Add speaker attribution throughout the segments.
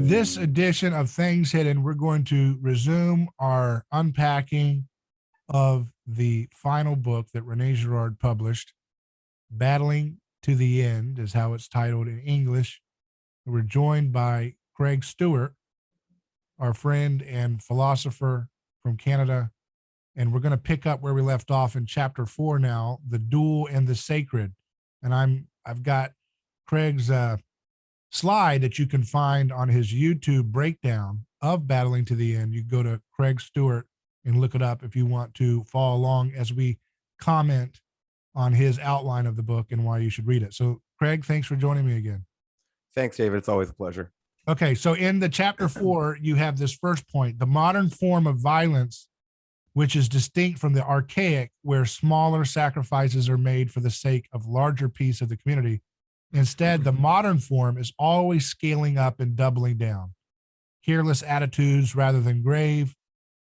Speaker 1: this edition of Things Hidden, we're going to resume our unpacking of the final book that Rene Girard published. Battling to the End is how it's titled in English. We're joined by Craig Stewart, our friend and philosopher from Canada. And we're going to pick up where we left off in chapter 4 now, the duel and the sacred. And I've got Craig's slide that you can find on his YouTube breakdown of Battling to the End. You go to Craig Stewart and look it up if you want to follow along as we comment on his outline of the book and why you should read it. So Craig, thanks for joining me again.
Speaker 2: Thanks, David. It's always a pleasure.
Speaker 1: Okay, so in the chapter 4, you have this first point, the modern form of violence, which is distinct from the archaic, where smaller sacrifices are made for the sake of larger piece of the community. Instead, the modern form is always scaling up and doubling down. Careless attitudes rather than grave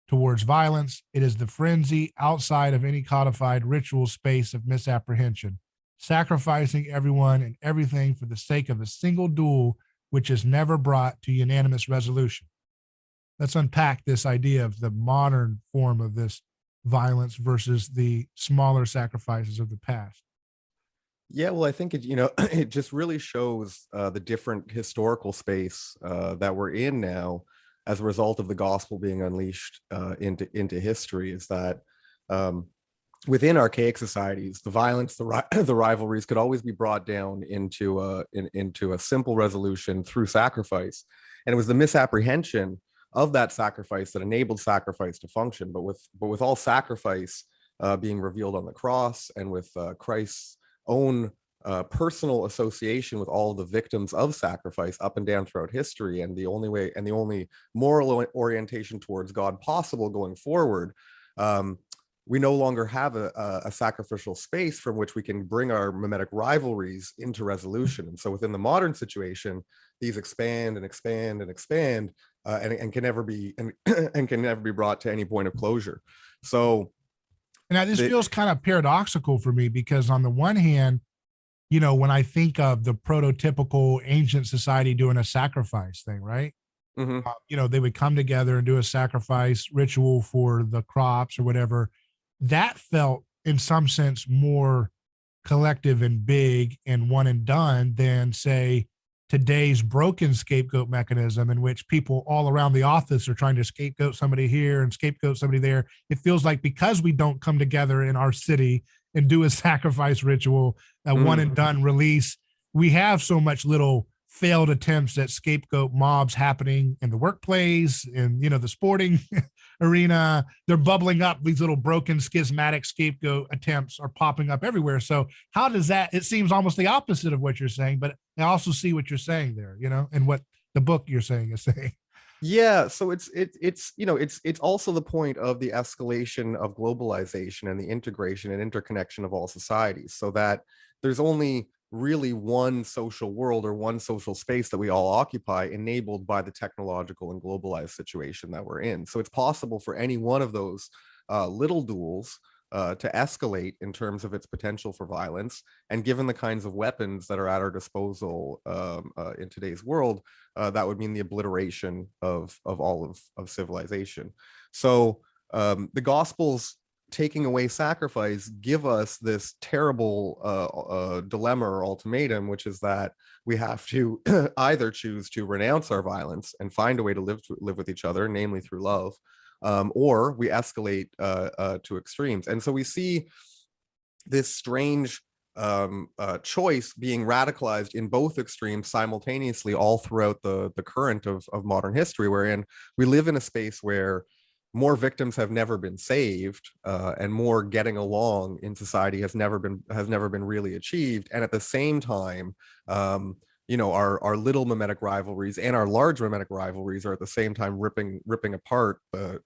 Speaker 1: towards violence. It is the frenzy outside of any codified ritual space of misapprehension, sacrificing everyone and everything for the sake of a single duel, which is never brought to unanimous resolution. Let's unpack this idea of the modern form of this violence versus the smaller sacrifices of the past.
Speaker 2: Yeah, well, I think it just really shows the different historical space that we're in now as a result of the gospel being unleashed into history. Is that within archaic societies, the violence, the rivalries could always be brought down into a simple resolution through sacrifice, and it was the misapprehension of that sacrifice that enabled sacrifice to function. But with all sacrifice being revealed on the cross, and with Christ's own personal association with all of the victims of sacrifice up and down throughout history, and the only moral orientation towards God possible going forward, we no longer have a sacrificial space from which we can bring our mimetic rivalries into resolution. And so within the modern situation, these expand and expand and expand, and can never be brought to any point of closure. So
Speaker 1: now this feels kind of paradoxical for me, because on the one hand, when I think of the prototypical ancient society doing a sacrifice thing, right?
Speaker 2: Mm-hmm.
Speaker 1: They would come together and do a sacrifice ritual for the crops or whatever. That felt in some sense more collective and big and one and done than, say, today's broken scapegoat mechanism, in which people all around the office are trying to scapegoat somebody here and scapegoat somebody there. It feels like because we don't come together in our city and do a sacrifice ritual, a one and done release, we have so much little failed attempts at scapegoat mobs happening in the workplace and, the sporting arena. They're bubbling up. These little broken schismatic scapegoat attempts are popping up everywhere. So how does that, it seems almost the opposite of what you're saying, but I also see what you're saying there, and what the book you're saying is saying.
Speaker 2: Yeah, so it's also the point of the escalation of globalization and the integration and interconnection of all societies, so that there's only really one social world or one social space that we all occupy, enabled by the technological and globalized situation that we're in. So it's possible for any one of those little duels to escalate in terms of its potential for violence. And given the kinds of weapons that are at our disposal in today's world, that would mean the obliteration of all of civilization. So the Gospels, taking away sacrifice, give us this terrible dilemma or ultimatum, which is that we have to either choose to renounce our violence and find a way to live with each other, namely through love, or we escalate to extremes. And so we see this strange choice being radicalized in both extremes simultaneously all throughout the current of modern history, wherein we live in a space where more victims have never been saved, and more getting along in society has never been really achieved. And at the same time, our little mimetic rivalries and our large mimetic rivalries are at the same time ripping apart the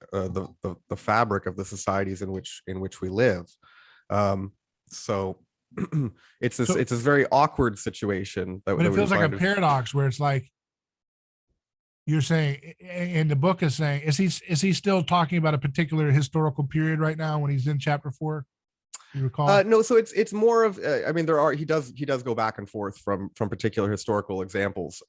Speaker 2: fabric of the societies in which we live. So it's this very awkward situation
Speaker 1: but it feels like a paradox where it's like, you're saying, and the book is saying, is he still talking about a particular historical period right now when he's in chapter 4? You recall?
Speaker 2: No, so it's more of I mean, he does go back and forth from particular historical examples,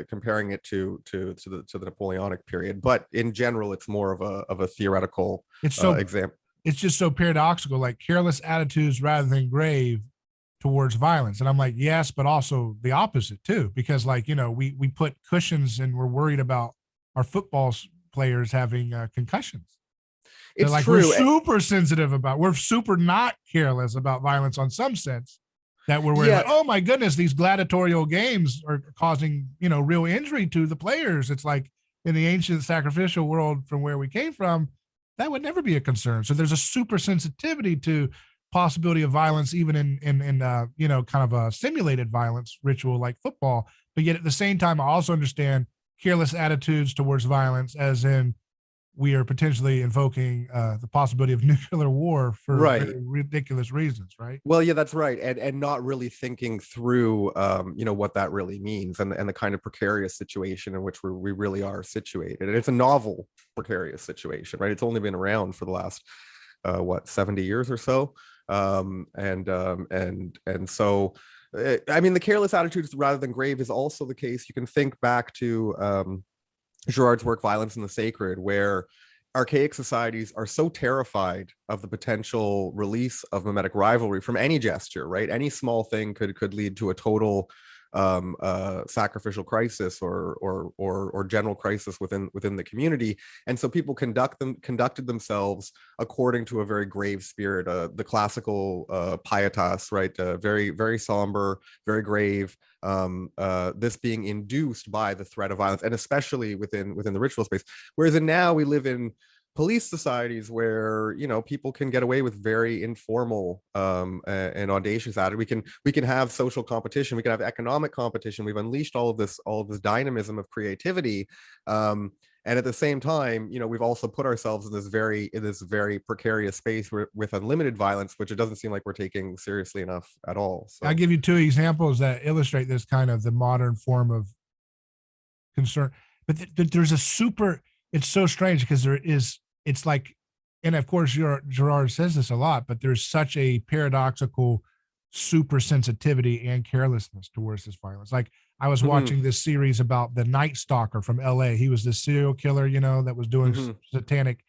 Speaker 2: comparing it to the Napoleonic period, but in general it's more of a theoretical
Speaker 1: It's so
Speaker 2: example.
Speaker 1: it's just so paradoxical, like careless attitudes rather than grave towards violence. And I'm like, yes, but also the opposite too, because like, we put cushions and we're worried about our football players having concussions. They're
Speaker 2: It's
Speaker 1: like, we're
Speaker 2: true.
Speaker 1: super sensitive we're super not careless about violence on some sense, that we're worried
Speaker 2: Yeah,
Speaker 1: about, oh my goodness, these gladiatorial games are causing, real injury to the players. It's like in the ancient sacrificial world from where we came from, that would never be a concern. So there's a super sensitivity to possibility of violence, even in kind of a simulated violence ritual like football. But yet at the same time, I also understand careless attitudes towards violence, as in we are potentially invoking the possibility of nuclear war for
Speaker 2: right.
Speaker 1: very ridiculous reasons, right?
Speaker 2: Well, yeah, that's right, and not really thinking through, what that really means, and the kind of precarious situation in which we really are situated. And it's a novel precarious situation, right? It's only been around for the last 70 years or so, and so I mean, the careless attitudes rather than grave is also the case. You can think back to Girard's work, Violence in the Sacred, where archaic societies are so terrified of the potential release of mimetic rivalry from any gesture, right? Any small thing could lead to a total sacrificial crisis or general crisis within the community. And so people conducted themselves according to a very grave spirit, the classical pietas, right? Very, very somber, very grave. This being induced by the threat of violence, and especially within the ritual space. Whereas now we live in police societies where people can get away with very informal and audacious attitude. We can have social competition, we can have economic competition. We've unleashed all of this dynamism of creativity, and at the same time, we've also put ourselves in this very precarious space with unlimited violence, which it doesn't seem like we're taking seriously enough at all. So
Speaker 1: I'll give you two examples that illustrate this kind of the modern form of concern. But there's a super, it's so strange because it's like, and of course, Girard says this a lot, but there's such a paradoxical super sensitivity and carelessness towards this violence. Like I was watching this series about the Night Stalker from LA. He was this serial killer, that was doing satanic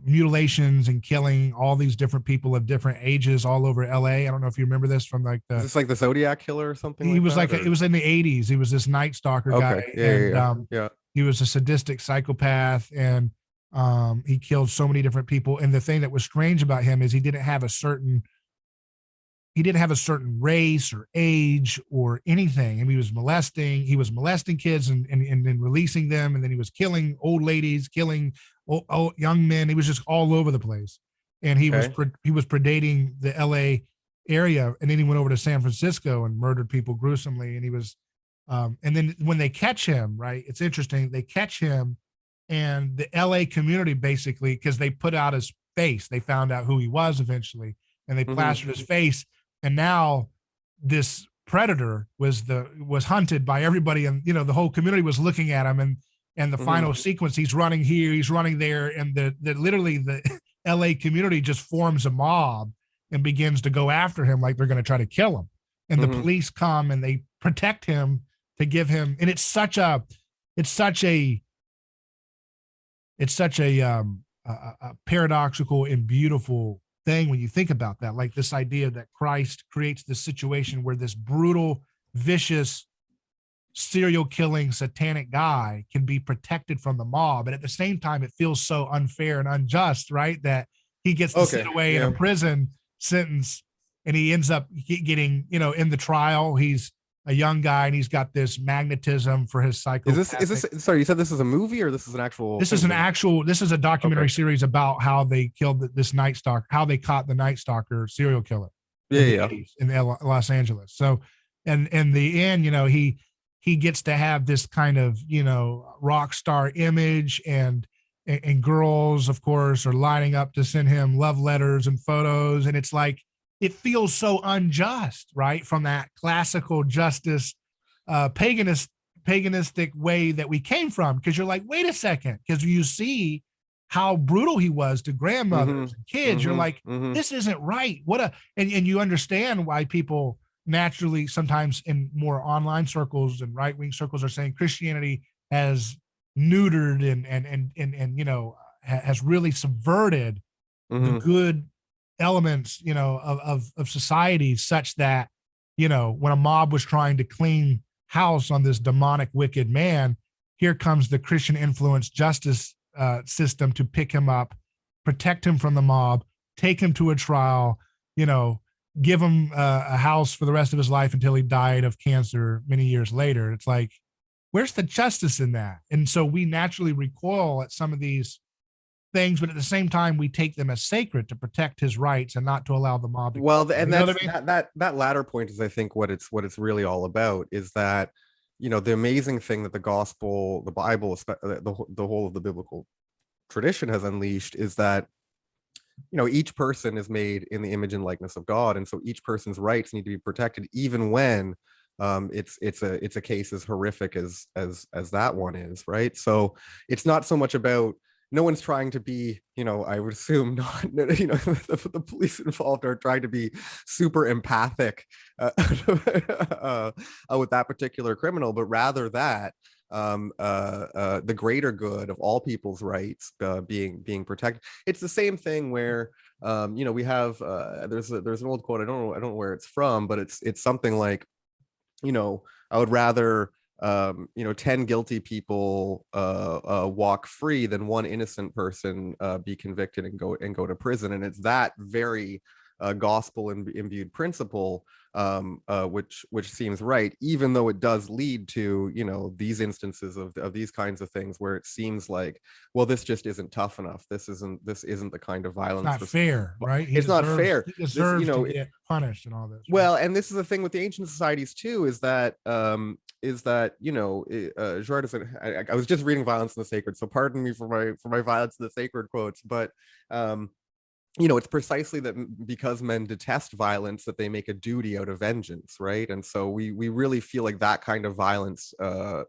Speaker 1: mutilations and killing all these different people of different ages all over LA. I don't know if you remember this from like
Speaker 2: is this like the Zodiac killer or something?
Speaker 1: He was like it was in the 80s. He was this Night Stalker guy, and he was a sadistic psychopath, and he killed so many different people. And the thing that was strange about him is he didn't have a certain race or age or anything. And he was molesting kids and then releasing them. And then he was killing old ladies, killing old young men. He was just all over the place. And he was predating the LA area. And then he went over to San Francisco and murdered people gruesomely. And he was, and then when they catch him, right, it's interesting. They catch him, and the LA community basically, because they put out his face, they found out who he was eventually, and they plastered his face. And now this predator was hunted by everybody, and the whole community was looking at him. And the final sequence, he's running here, he's running there, and literally the LA community just forms a mob and begins to go after him like they're going to try to kill him. And the police come and they protect him to give him, and it's such a paradoxical and beautiful thing when you think about that, like this idea that Christ creates this situation where this brutal, vicious, serial killing, satanic guy can be protected from the mob. And at the same time, it feels so unfair and unjust, right? That he gets to sit away in a prison sentence, and he ends up getting, in the trial, he's a young guy and he's got this magnetism for his psychopathic.
Speaker 2: Is this sorry, you said this is a movie or this is an actual
Speaker 1: this is a documentary series about how they killed this Night Stalker, how they caught the Night Stalker serial killer in Los Angeles. So and in the end, he gets to have this kind of rock star image, and girls of course are lining up to send him love letters and photos, and it's like it feels so unjust, right? From that classical justice, paganistic way that we came from. Because you're like, wait a second, because you see how brutal he was to grandmothers and kids. You're like,
Speaker 2: Hmm.
Speaker 1: this isn't right. And you understand why people naturally sometimes in more online circles and right-wing circles are saying Christianity has neutered and has really subverted the
Speaker 2: Hmm.
Speaker 1: good elements, of society, such that, when a mob was trying to clean house on this demonic, wicked man, here comes the Christian influence justice system to pick him up, protect him from the mob, take him to a trial, you know, give him a house for the rest of his life until he died of cancer many years later. It's like, where's the justice in that? And so we naturally recoil at some of these things, but at the same time, we take them as sacred to protect his rights and not to allow the mob to kill
Speaker 2: Well,
Speaker 1: him.
Speaker 2: and
Speaker 1: You know
Speaker 2: that's
Speaker 1: what I mean?
Speaker 2: that latter point is, I think, what it's really all about, is that, the amazing thing that the gospel, the Bible, the whole of the biblical tradition has unleashed, is that, each person is made in the image and likeness of God, and so each person's rights need to be protected, even when it's a case as horrific as that one is, right? So it's not so much about, no one's trying to be, I would assume not, the police involved are trying to be super empathic with that particular criminal, but rather that the greater good of all people's rights being protected. It's the same thing where, we have, there's an old quote, I don't know where it's from, but it's something like, I would rather 10 guilty people walk free than one innocent person be convicted and go to prison. And it's that very gospel imbued principle, which seems right, even though it does lead to, these instances of these kinds of things where it seems like, well, this just isn't tough enough. This isn't the kind of
Speaker 1: It's
Speaker 2: violence.
Speaker 1: not fair, right?
Speaker 2: It's not fair.
Speaker 1: He
Speaker 2: This,
Speaker 1: deserves to get punished and all this, right?
Speaker 2: well, and this is the thing with the ancient societies too, is that, Girard is, I was just reading Violence in the Sacred, so pardon me for my Violence in the Sacred quotes, but um, it's precisely that because men detest violence, that they make a duty out of vengeance, right? And so we really feel like that kind of violence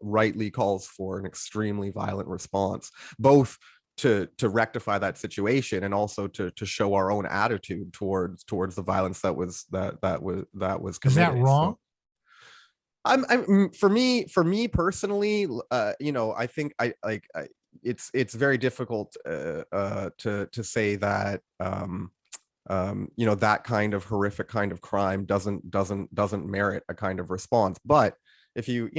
Speaker 2: rightly calls for an extremely violent response, both to rectify that situation and also to show our own attitude towards the violence that was
Speaker 1: Is that
Speaker 2: committed. So
Speaker 1: wrong?
Speaker 2: for me personally, I think it's very difficult to say that that kind of horrific kind of crime doesn't merit a kind of response. But if you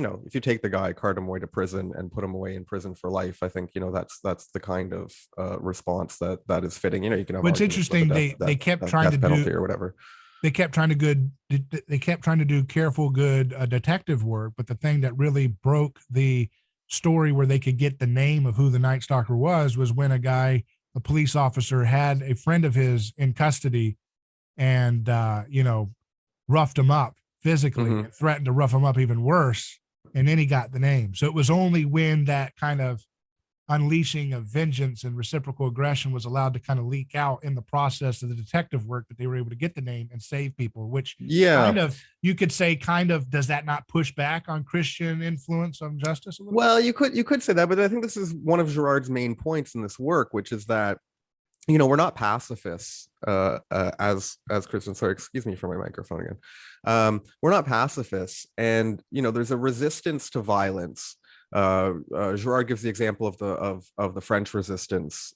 Speaker 2: take the guy, cart him away to prison and put him away in prison for life, I think that's the kind of response that is fitting. You can have
Speaker 1: But it's
Speaker 2: arguments about
Speaker 1: interesting.
Speaker 2: the
Speaker 1: They kept trying to
Speaker 2: death penalty
Speaker 1: do
Speaker 2: or whatever.
Speaker 1: they kept trying to good they kept trying to do careful, good detective work. But the thing that really broke the story where they could get the name of who the Night Stalker was when a police officer, had a friend of his in custody and roughed him up physically
Speaker 2: Hmm.
Speaker 1: and threatened to rough him up even worse. And then he got the name. So it was only when that kind of unleashing of vengeance and reciprocal aggression was allowed to kind of leak out in the process of the detective work that they were able to get the name and save people, which
Speaker 2: Yeah.
Speaker 1: kind of, you could say, kind of, does that not push back on Christian influence on justice a little bit?
Speaker 2: Well, you could say that, but I think this is one of Girard's main points in this work, which is that, we're not pacifists, as Christians. Sorry, excuse me for my microphone again. We're not pacifists, and there's a resistance to violence. Girard gives the example of the French resistance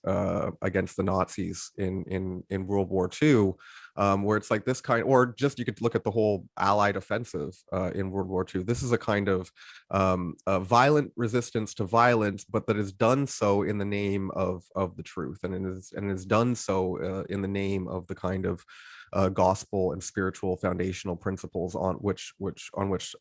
Speaker 2: against the Nazis in World War II, where it's like this kind, or just you could look at the whole Allied offensive in World War II. This is a kind of violent resistance to violence, but that is done so in the name of the truth, and it is done so in the name of the kind of gospel and spiritual foundational principles on which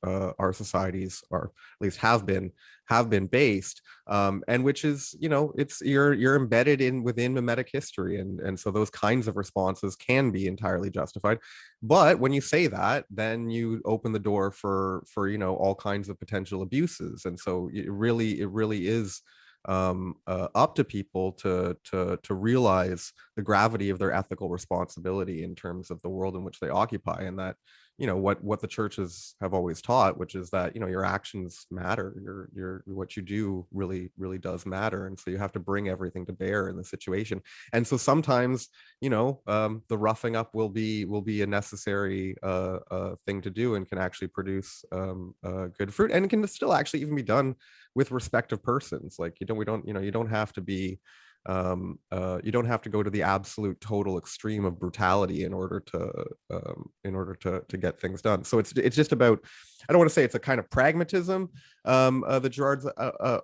Speaker 2: our societies, or at least have been based, and which is, it's you're embedded within mimetic history, and so those kinds of responses can be entirely justified. But when you say that, then you open the door for all kinds of potential abuses, and so it really is up to people to realize the gravity of their ethical responsibility in terms of the world in which they occupy, and that what the churches have always taught, which is that your actions matter. Your what you do really does matter, and so you have to bring everything to bear in the situation. And so sometimes the roughing up will be a necessary thing to do, and can actually produce good fruit, and it can still actually even be done with respect of persons. Like you don't have to be you don't have to go to the absolute total extreme of brutality in order to get things done. So it's just about, I don't want to say it's a kind of pragmatism that Girard's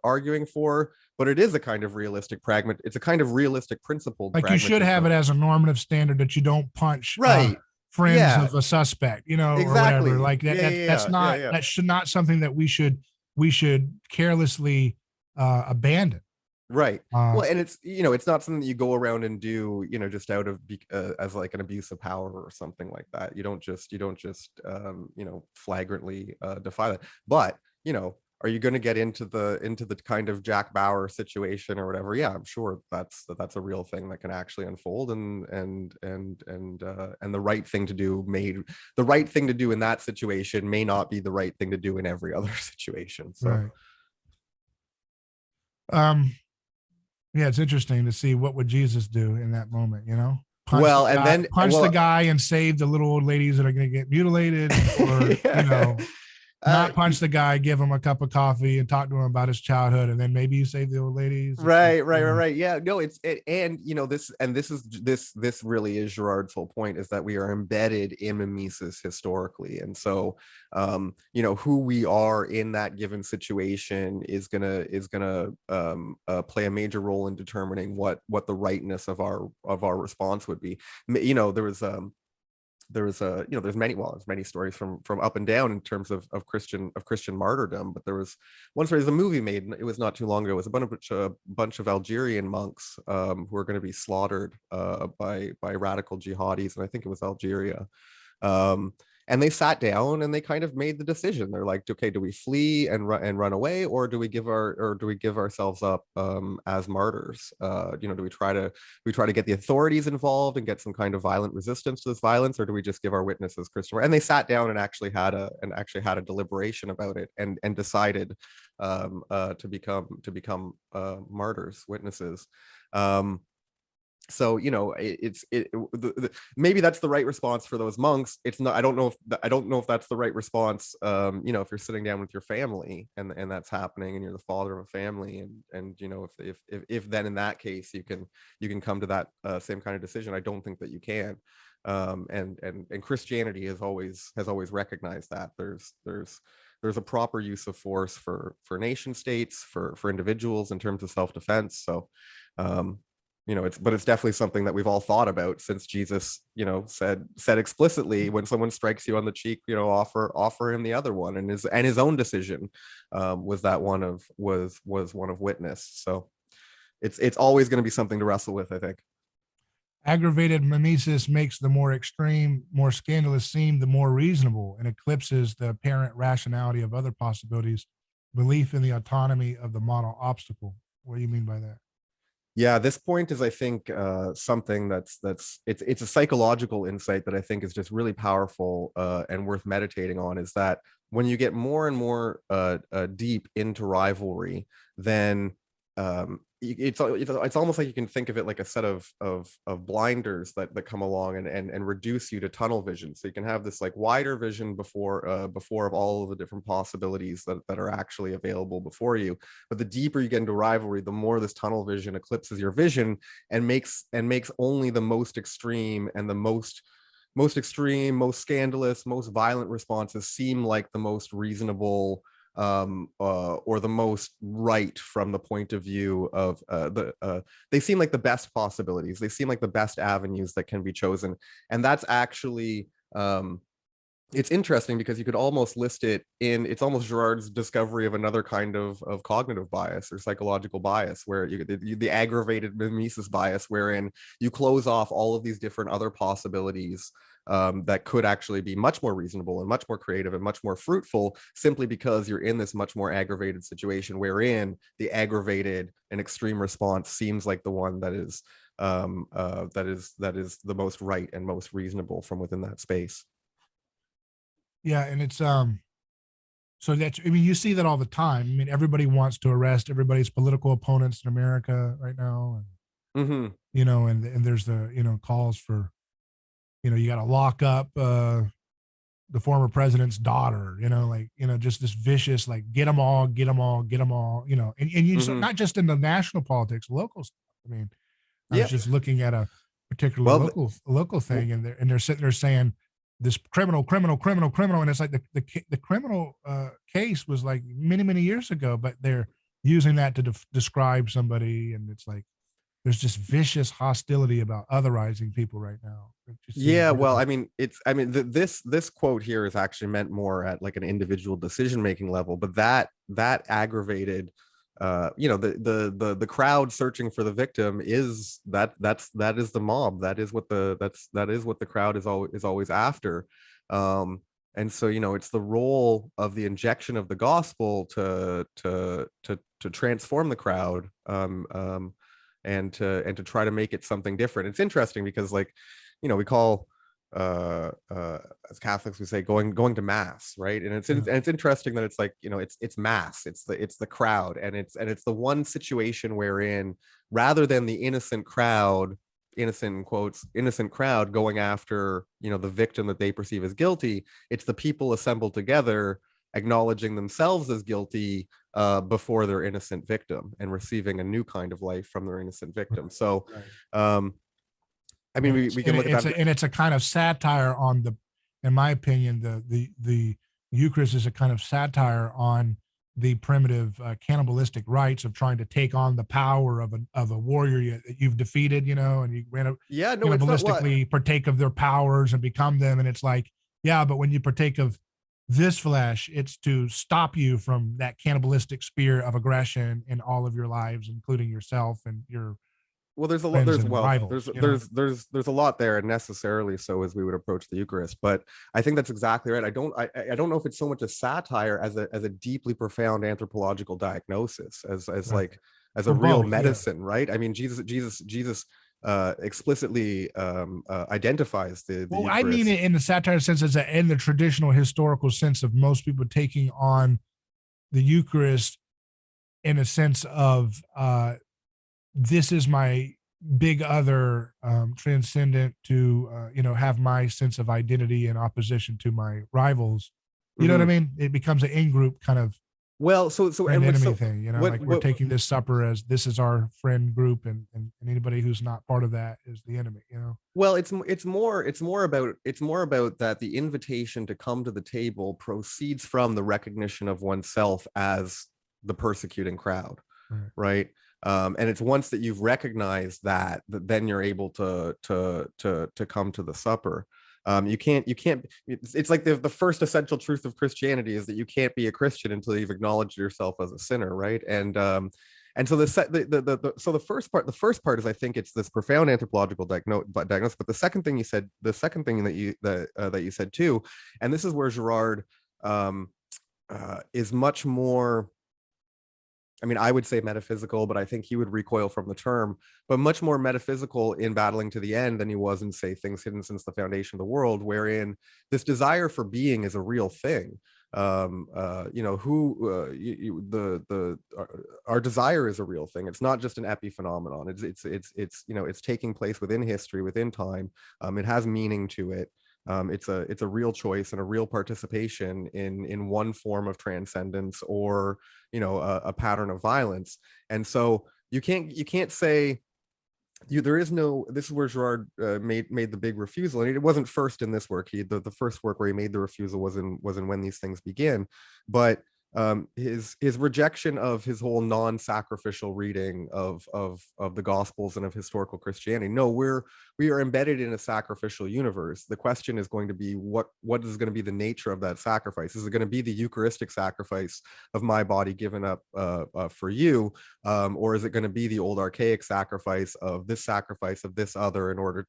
Speaker 2: arguing for, but it is a kind of it's a kind of realistic principled
Speaker 1: Like you should have it as a normative standard that you don't punch
Speaker 2: right.
Speaker 1: friends
Speaker 2: Yeah,
Speaker 1: of a suspect, or whatever.
Speaker 2: exactly.
Speaker 1: Like that's not
Speaker 2: Yeah.
Speaker 1: that should not something that we should carelessly abandon.
Speaker 2: Right.
Speaker 1: Uh,
Speaker 2: Well, and it's not something that you go around and do, just out of as like an abuse of power or something like that. You don't just flagrantly defy that. But are you going to get into the kind of Jack Bauer situation or whatever? Yeah, I'm sure that's a real thing that can actually unfold, and the right thing to do in that situation may not be the right thing to do in every other situation. So.
Speaker 1: right. Um, yeah, it's interesting to see what would Jesus do in that moment,
Speaker 2: Well, and then
Speaker 1: punch the guy and save the little old ladies that are going to get mutilated, or
Speaker 2: yeah.
Speaker 1: not punch the guy, give him a cup of coffee and talk to him about his childhood, and then maybe you save the old ladies.
Speaker 2: Right. Yeah, no, this really is Girard's whole point, is that we are embedded in mimesis historically, and so who we are in that given situation is gonna play a major role in determining what the rightness of our response would be. There's many stories from up and down in terms of Christian martyrdom, but there was one story. There's a movie made, and it was not too long ago. It was a bunch of Algerian monks who are going to be slaughtered by radical jihadis, and I think it was Algeria. And they sat down and they kind of made the decision. They're like, okay, do we flee and run away, or do we give ourselves up as martyrs? Do we try to get the authorities involved and get some kind of violent resistance to this violence, or do we just give our witness as Christian? And they sat down and actually had a deliberation about it, and decided to become martyrs, witnesses. So maybe that's the right response for those monks. It's not. I don't know if that's the right response. If you're sitting down with your family and that's happening, and you're the father of a family, and if then in that case you can come to that same kind of decision. I don't think that you can. And Christianity has always recognized that there's a proper use of force for nation states, for individuals in terms of self-defense. So it's definitely something that we've all thought about since Jesus said explicitly, when someone strikes you on the cheek, offer him the other one, and his own decision was one of witness. So it's always going to be something to wrestle with, I think.
Speaker 1: Aggravated mimesis makes the more extreme, more scandalous seem the more reasonable, and eclipses the apparent rationality of other possibilities. Belief in the autonomy of the model obstacle. What do you mean by that?
Speaker 2: Yeah, this point is, I think, something it's a psychological insight that I think is just really powerful and worth meditating on. Is that when you get more and more deep into rivalry, then it's almost like you can think of it like a set of blinders that come along and reduce you to tunnel vision. So you can have this like wider vision before of all of the different possibilities that are actually available before you. But the deeper you get into rivalry, the more this tunnel vision eclipses your vision and makes only the most extreme and the most extreme, most scandalous, most violent responses seem like the most reasonable, or the most right from the point of view of they seem like the best possibilities. They seem like the best avenues that can be chosen. And that's actually it's interesting, because you could almost list it in, it's almost Girard's discovery of another kind of cognitive bias or psychological bias, where the aggravated mimesis bias, wherein you close off all of these different other possibilities that could actually be much more reasonable and much more creative and much more fruitful, simply because you're in this much more aggravated situation, wherein the aggravated and extreme response seems like the one that is the most right and most reasonable from within that space.
Speaker 1: Yeah, and it's so that's, I mean, you see that all the time. I mean, everybody wants to arrest everybody's political opponents in America right now, and
Speaker 2: Hmm.
Speaker 1: and there's the calls for you got to lock up the former president's daughter, like just this vicious like get them all, get them all, get them all, and you so
Speaker 2: Hmm.
Speaker 1: not just in the national politics, local stuff. I mean, I was
Speaker 2: Yeah.
Speaker 1: just looking at a particular
Speaker 2: Well,
Speaker 1: local thing, and they're sitting there saying this criminal, criminal, criminal, criminal, and it's like the criminal case was like many years ago, but they're using that to describe somebody, and it's like there's just vicious hostility about otherizing people right now. It just seems
Speaker 2: yeah, well,
Speaker 1: really
Speaker 2: I mean, this quote here is actually meant more at like an individual decision making level, but that aggravated, the crowd searching for the victim is that is the mob. That is what the crowd is always after. And so it's the role of the injection of the gospel to transform the crowd, and to try to make it something different. It's interesting because like we call as Catholics we say going to mass, right? And
Speaker 1: yeah.
Speaker 2: it's interesting that it's like it's mass, it's the crowd, and it's the one situation wherein rather than the innocent crowd, innocent in quotes, innocent crowd going after the victim that they perceive as guilty, it's the people assembled together acknowledging themselves as guilty before their innocent victim and receiving a new kind of life from their innocent
Speaker 1: Right,
Speaker 2: victim. So
Speaker 1: right.
Speaker 2: um I mean,
Speaker 1: And
Speaker 2: we,
Speaker 1: it's
Speaker 2: we can look at that.
Speaker 1: it's a kind of satire on in my opinion, the Eucharist is a kind of satire on the primitive cannibalistic rites of trying to take on the power of a warrior that you've defeated, and you
Speaker 2: Yeah, no, it's not what.
Speaker 1: cannibalistically partake of their powers and become them, and it's like, yeah, but when you partake of this flesh, it's to stop you from that cannibalistic spirit of aggression in all of your lives, including yourself and your
Speaker 2: Well, there's a lot.
Speaker 1: friends
Speaker 2: There's
Speaker 1: and
Speaker 2: well,
Speaker 1: rivals.
Speaker 2: there's a lot there, and necessarily so as we would approach the Eucharist. But I think that's exactly right. I don't know if it's so much a satire as a deeply profound anthropological diagnosis, as
Speaker 1: Right.
Speaker 2: like as a
Speaker 1: Well,
Speaker 2: real
Speaker 1: both, yeah.
Speaker 2: medicine, right? I mean, Jesus explicitly identifies the
Speaker 1: Well, I mean
Speaker 2: Eucharist.
Speaker 1: it in the satire sense, as in the traditional historical sense of most people taking on the Eucharist in a sense of this is my big other, transcendent to have my sense of identity in opposition to my rivals. You know what I
Speaker 2: Mhm.
Speaker 1: mean? It becomes an in-group kind of
Speaker 2: Well, so
Speaker 1: friend
Speaker 2: and what
Speaker 1: enemy
Speaker 2: so
Speaker 1: thing.
Speaker 2: what
Speaker 1: Like we're
Speaker 2: what
Speaker 1: taking this supper as this is our friend group, and anybody who's not part of that is the enemy.
Speaker 2: Well, it's more about that the invitation to come to the table proceeds from the recognition of oneself as the persecuting crowd,
Speaker 1: Right.
Speaker 2: right? And it's once that you've recognized that then you're able to come to the supper. You can't. It's like the first essential truth of Christianity is that you can't be a Christian until you've acknowledged yourself as a sinner, right? And so the first part is I think it's this profound anthropological diagnosis. But the second thing that you said too, and this is where Girard is much more. I mean, I would say metaphysical, but I think he would recoil from the term, but much more metaphysical in battling to the end than he was in, say, things hidden since the foundation of the world, wherein this desire for being is a real thing. Our desire is a real thing. It's not just an epiphenomenon. It's taking place within history, within time. It has meaning to it. It's a real choice and a real participation in one form of transcendence or a pattern of violence. And so you can't say there is no. This is where Girard made the big refusal, and it wasn't first in this work. The first work where he made the refusal was in When These Things Begin, but his rejection of his whole non-sacrificial reading of the Gospels and of historical Christianity. No, we are embedded in a sacrificial universe. The question is going to be what is going to be the nature of that sacrifice? Is it going to be the Eucharistic sacrifice of my body given up for you, or is it going to be the old archaic sacrifice of this other in order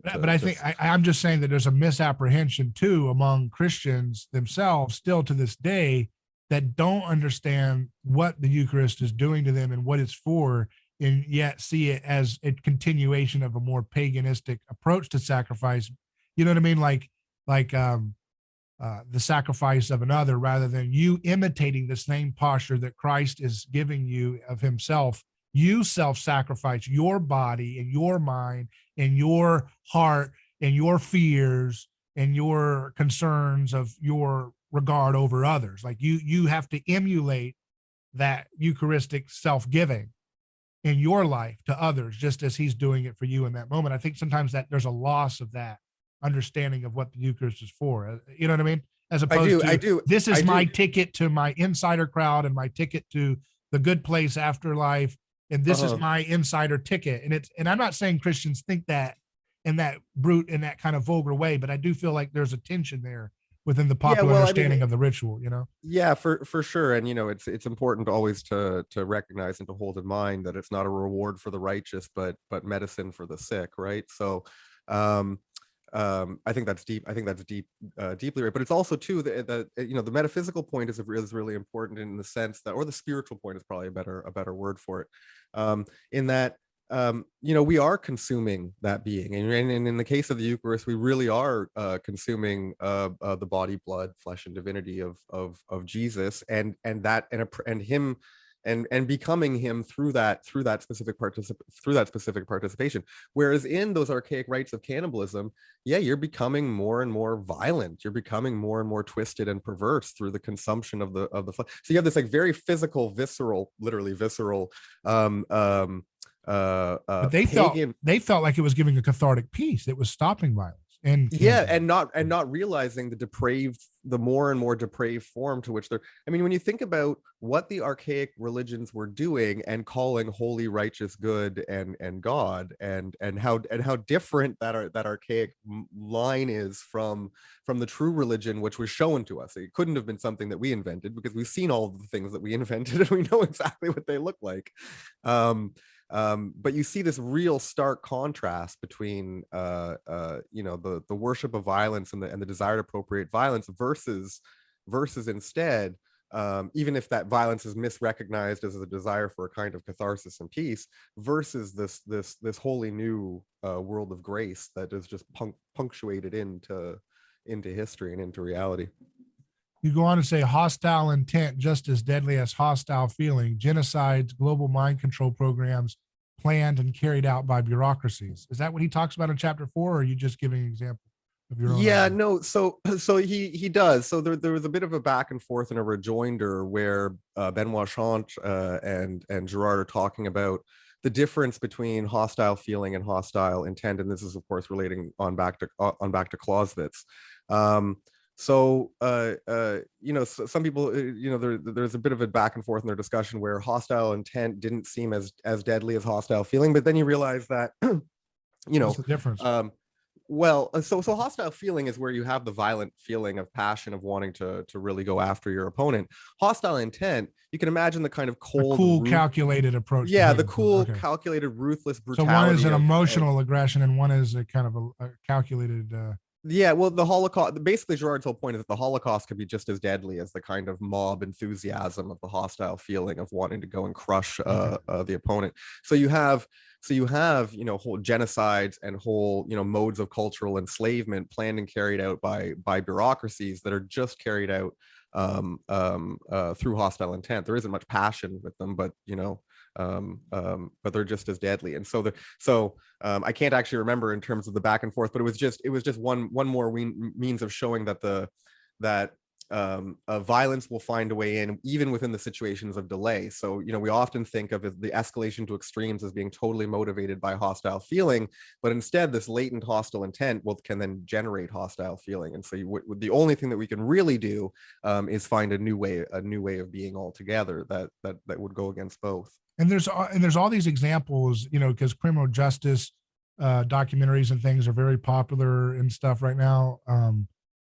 Speaker 1: But I think I'm just saying that there's a misapprehension too among Christians themselves still to this day that don't understand what the Eucharist is doing to them and what it's for, and yet see it as a continuation of a more paganistic approach to sacrifice. You know what I mean? Like the sacrifice of another, rather than you imitating the same posture that Christ is giving you of himself. You self-sacrifice your body and your mind and your heart and your fears and your concerns of your regard over others. Like you have to emulate that Eucharistic self-giving in your life to others, just as he's doing it for you in that moment. I think sometimes that there's a loss of that understanding of what the Eucharist is for. You know what I mean? As opposed to this is my ticket to my insider crowd and my ticket to the good place afterlife. And this is my insider ticket. And I'm not saying Christians think that in that brute, in that kind of vulgar way, but I do feel like there's a tension there within the popular understanding of the ritual, you know?
Speaker 2: Yeah, for sure. And, you know, it's important always to recognize and to hold in mind that it's not a reward for the righteous, but medicine for the sick. Right. So, I think that's deep. I think that's deeply right. But it's also too that you know, the metaphysical point is really important in the sense that, or the spiritual point is probably a better word for it, in that you know, we are consuming that being, and in the case of the Eucharist, we really are consuming the body, blood, flesh, and divinity of Jesus, and him. And becoming him through that specific participation. Whereas in those archaic rites of cannibalism, yeah, you're becoming more and more violent. You're becoming more and more twisted and perverse through the consumption of the flesh. So you have this like very physical, visceral, literally visceral.
Speaker 1: But they felt like it was giving a cathartic peace. It was stopping violence. And
Speaker 2: not realizing the more and more depraved form to which they're. I mean, when you think about what the archaic religions were doing and calling holy, righteous, good, and God, and how different that archaic line is from the true religion, which was shown to us. It couldn't have been something that we invented, because we've seen all of the things that we invented and we know exactly what they look like. But you see this real stark contrast between you know, the worship of violence and the desire to appropriate violence versus instead, even if that violence is misrecognized as a desire for a kind of catharsis and peace, versus this wholly new world of grace that is just punctuated into history and into reality.
Speaker 1: You go on to say hostile intent just as deadly as hostile feeling, genocides, global mind control programs planned and carried out by bureaucracies. Is that what he talks about in chapter 4, or are you just giving an example of your own?
Speaker 2: Yeah, idea? No. So he does. So there was a bit of a back and forth and a rejoinder where Benoit Chant and Girard are talking about the difference between hostile feeling and hostile intent, and this is of course relating on back to Clausewitz. So, you know, some people, you know, there's a bit of a back and forth in their discussion where hostile intent didn't seem as deadly as hostile feeling, but then you realize that, you know,
Speaker 1: what's the difference?
Speaker 2: Well, so hostile feeling is where you have the violent feeling of passion of wanting to really go after your opponent. Hostile intent, you can imagine the kind of cold,
Speaker 1: cool, calculated approach.
Speaker 2: Yeah, the cool, calculated, ruthless brutality.
Speaker 1: So one is an emotional aggression, and one is a kind of a calculated.
Speaker 2: Yeah, well, the Holocaust, basically Girard's whole point is that the Holocaust could be just as deadly as the kind of mob enthusiasm of the hostile feeling of wanting to go and crush the opponent. So you have, you know, whole genocides and whole, you know, modes of cultural enslavement planned and carried out by bureaucracies that are just carried out through hostile intent. There isn't much passion with them, but, you know, but they're just as deadly. And so I can't actually remember in terms of the back and forth, but it was just one more means of showing that violence will find a way in even within the situations of delay. So, you know, we often think of the escalation to extremes as being totally motivated by hostile feeling, but instead this latent hostile intent can then generate hostile feeling. And so the only thing that we can really do is find a new way of being altogether that would go against both.
Speaker 1: And there's all these examples, you know, because criminal justice documentaries and things are very popular and stuff right now.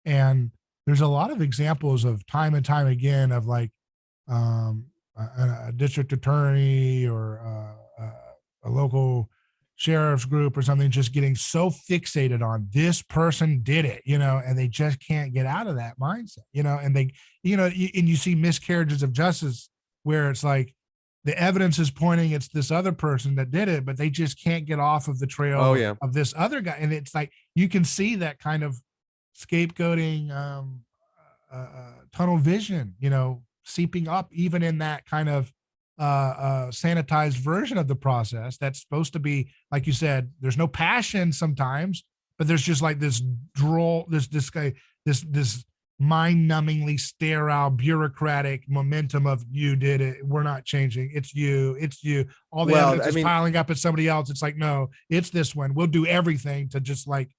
Speaker 1: And there's a lot of examples of time and time again of like a district attorney or a local sheriff's group or something just getting so fixated on this person did it, you know, and they just can't get out of that mindset, you know, and they, you know, and you see miscarriages of justice where it's like the evidence is pointing it's this other person that did it, but they just can't get off of the trail of this other guy. And it's like, you can see that kind of scapegoating tunnel vision, seeping up even in that kind of sanitized version of the process that's supposed to be, like you said, there's no passion sometimes, but there's just like this droll, this guy, this mind-numbingly sterile bureaucratic momentum of you did it, we're not changing, it's you, all the
Speaker 2: Well,
Speaker 1: evidence
Speaker 2: I
Speaker 1: is
Speaker 2: mean,
Speaker 1: piling up at somebody else. It's like, no, it's this one, we'll do everything to just like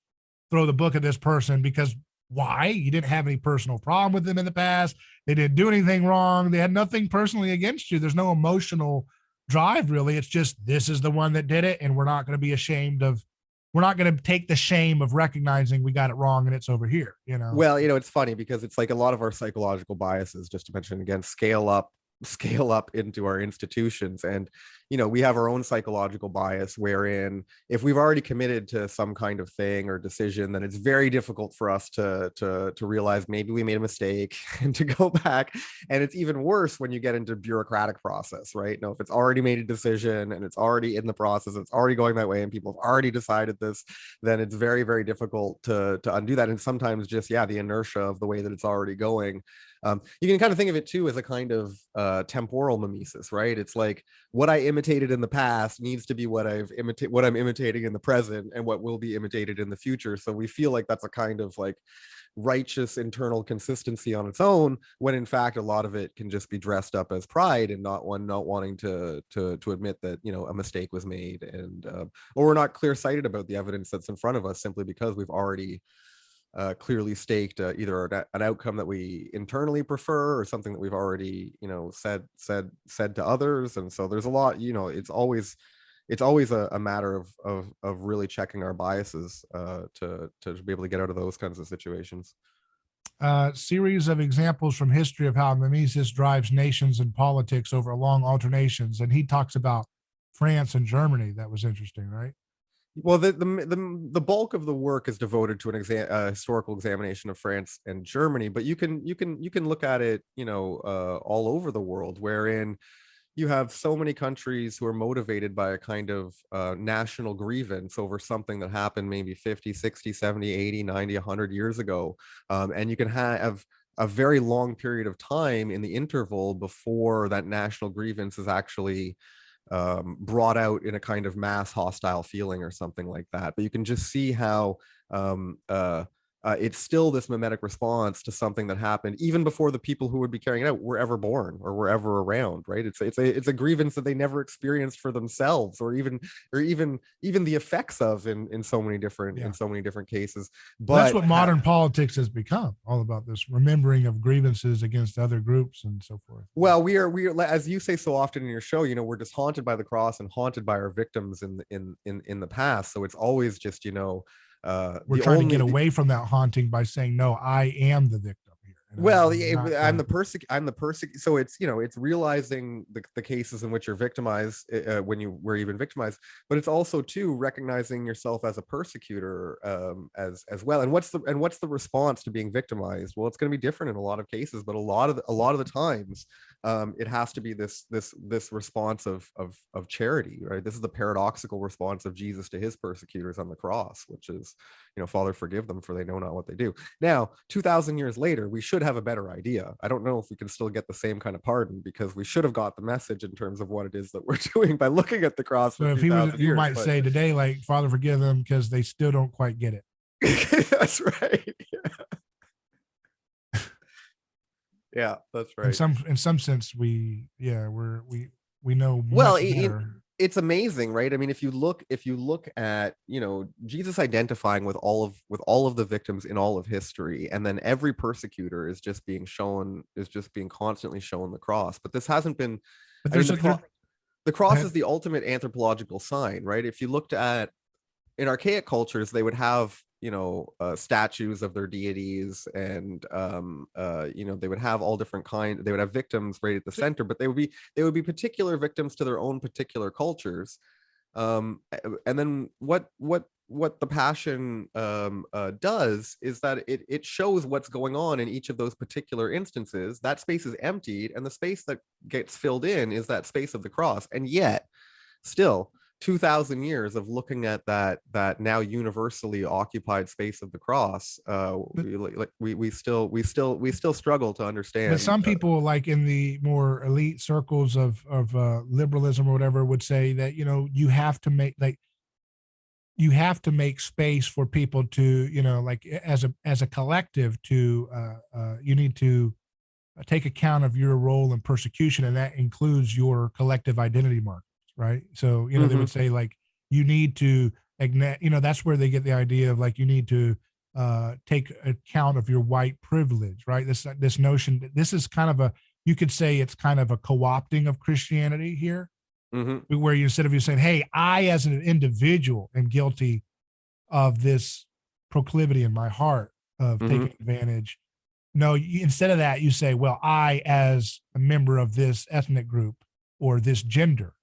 Speaker 1: throw the book at this person, because why? You didn't have any personal problem with them in the past, they didn't do anything wrong, they had nothing personally against you, there's no emotional drive really, it's just this is the one that did it, and we're not going to be ashamed of, we're not going to take the shame of recognizing we got it wrong and it's over here.
Speaker 2: well, it's funny because it's like a lot of our psychological biases, just to mention again, scale up into our institutions. And we have our own psychological bias wherein if we've already committed to some kind of thing or decision, then it's very difficult for us to realize maybe we made a mistake and to go back. And it's even worse when you get into bureaucratic process, right? If it's already made a decision and it's already in the process, it's already going that way, and people have already decided this, then it's very, very difficult to undo that. And sometimes just the inertia of the way that it's already going. You can kind of think of it too as a kind of temporal mimesis, right? It's like what I imitated in the past needs to be what I'm imitating in the present, and what will be imitated in the future. So we feel like that's a kind of like righteous internal consistency on its own, when in fact a lot of it can just be dressed up as pride and not wanting to admit that a mistake was made, and or we're not clear sighted about the evidence that's in front of us simply because we've already clearly staked either an outcome that we internally prefer or something that we've already said to others. And so there's a lot, it's always a matter of really checking our biases to be able to get out of those kinds of situations.
Speaker 1: Series of examples from history of how mimesis drives nations and politics over long alternations, and he talks about France and Germany. That was interesting, right?
Speaker 2: Well, the bulk of the work is devoted to an historical examination of France and Germany, but you can look at it, all over the world, wherein you have so many countries who are motivated by a kind of national grievance over something that happened maybe 50, 60, 70, 80, 90, 100 years ago. And you can have a very long period of time in the interval before that national grievance is actually brought out in a kind of mass hostile feeling or something like that. But you can just see how it's still this mimetic response to something that happened even before the people who would be carrying it out were ever born or were ever around, right? It's a grievance that they never experienced for themselves, or even the effects of in so many different cases. But
Speaker 1: well, that's what modern politics has become, all about this remembering of grievances against other groups and so forth.
Speaker 2: Well, we are, as you say so often in your show, we're just haunted by the cross and haunted by our victims in the past. So it's always just
Speaker 1: we're trying to get away from that haunting by saying, no, I am the victim here.
Speaker 2: Well, I'm the persec. So it's it's realizing the cases in which you're victimized when you've been victimized, but it's also too recognizing yourself as a persecutor as well. And what's the response to being victimized? Well, it's going to be different in a lot of cases, but a lot of the times it has to be this response of charity, right? This is the paradoxical response of Jesus to his persecutors on the cross, which is, Father, forgive them, for they know not what they do. Now, 2,000 years later, we should have a better idea. I don't know if we can still get the same kind of pardon, because we should have got the message in terms of what it is that we're doing by looking at the cross.
Speaker 1: So if he was, you might say today, like, Father, forgive them because they still don't quite get it.
Speaker 2: That's right. Yeah, that's right.
Speaker 1: In some sense, we know
Speaker 2: well
Speaker 1: better.
Speaker 2: It's amazing, right? I mean, if you look at Jesus identifying with all of the victims in all of history, and then every persecutor is just being constantly shown the cross. But this hasn't been.
Speaker 1: But
Speaker 2: the cross is the ultimate anthropological sign, right? If you looked at in archaic cultures, they would have statues of their deities, and they would have all different kinds. They would have victims right at the center, but they would be particular victims to their own particular cultures. And then what the Passion does is that it shows what's going on in each of those particular instances. That space is emptied, and the space that gets filled in is that space of the cross. And yet still, 2,000 years of looking at that now universally occupied space of the cross,
Speaker 1: But
Speaker 2: we still struggle to
Speaker 1: but
Speaker 2: understand.
Speaker 1: some people, like in the more elite circles of liberalism or whatever, would say that, you have to make, like, you have to make space for people to, like, as a collective, to you need to take account of your role in persecution, and that includes your collective identity markers, right? So, they
Speaker 2: Hmm.
Speaker 1: would say, like, you need to that's where they get the idea of, like, you need to take account of your white privilege, right? This notion that this is kind of a, you could say it's kind of a co-opting of Christianity here,
Speaker 2: Hmm.
Speaker 1: where you, instead of you saying, hey, I as an individual am guilty of this proclivity in my heart of
Speaker 2: Hmm.
Speaker 1: taking advantage. No, instead of that, you say, well, I, as a member of this ethnic group or this gender,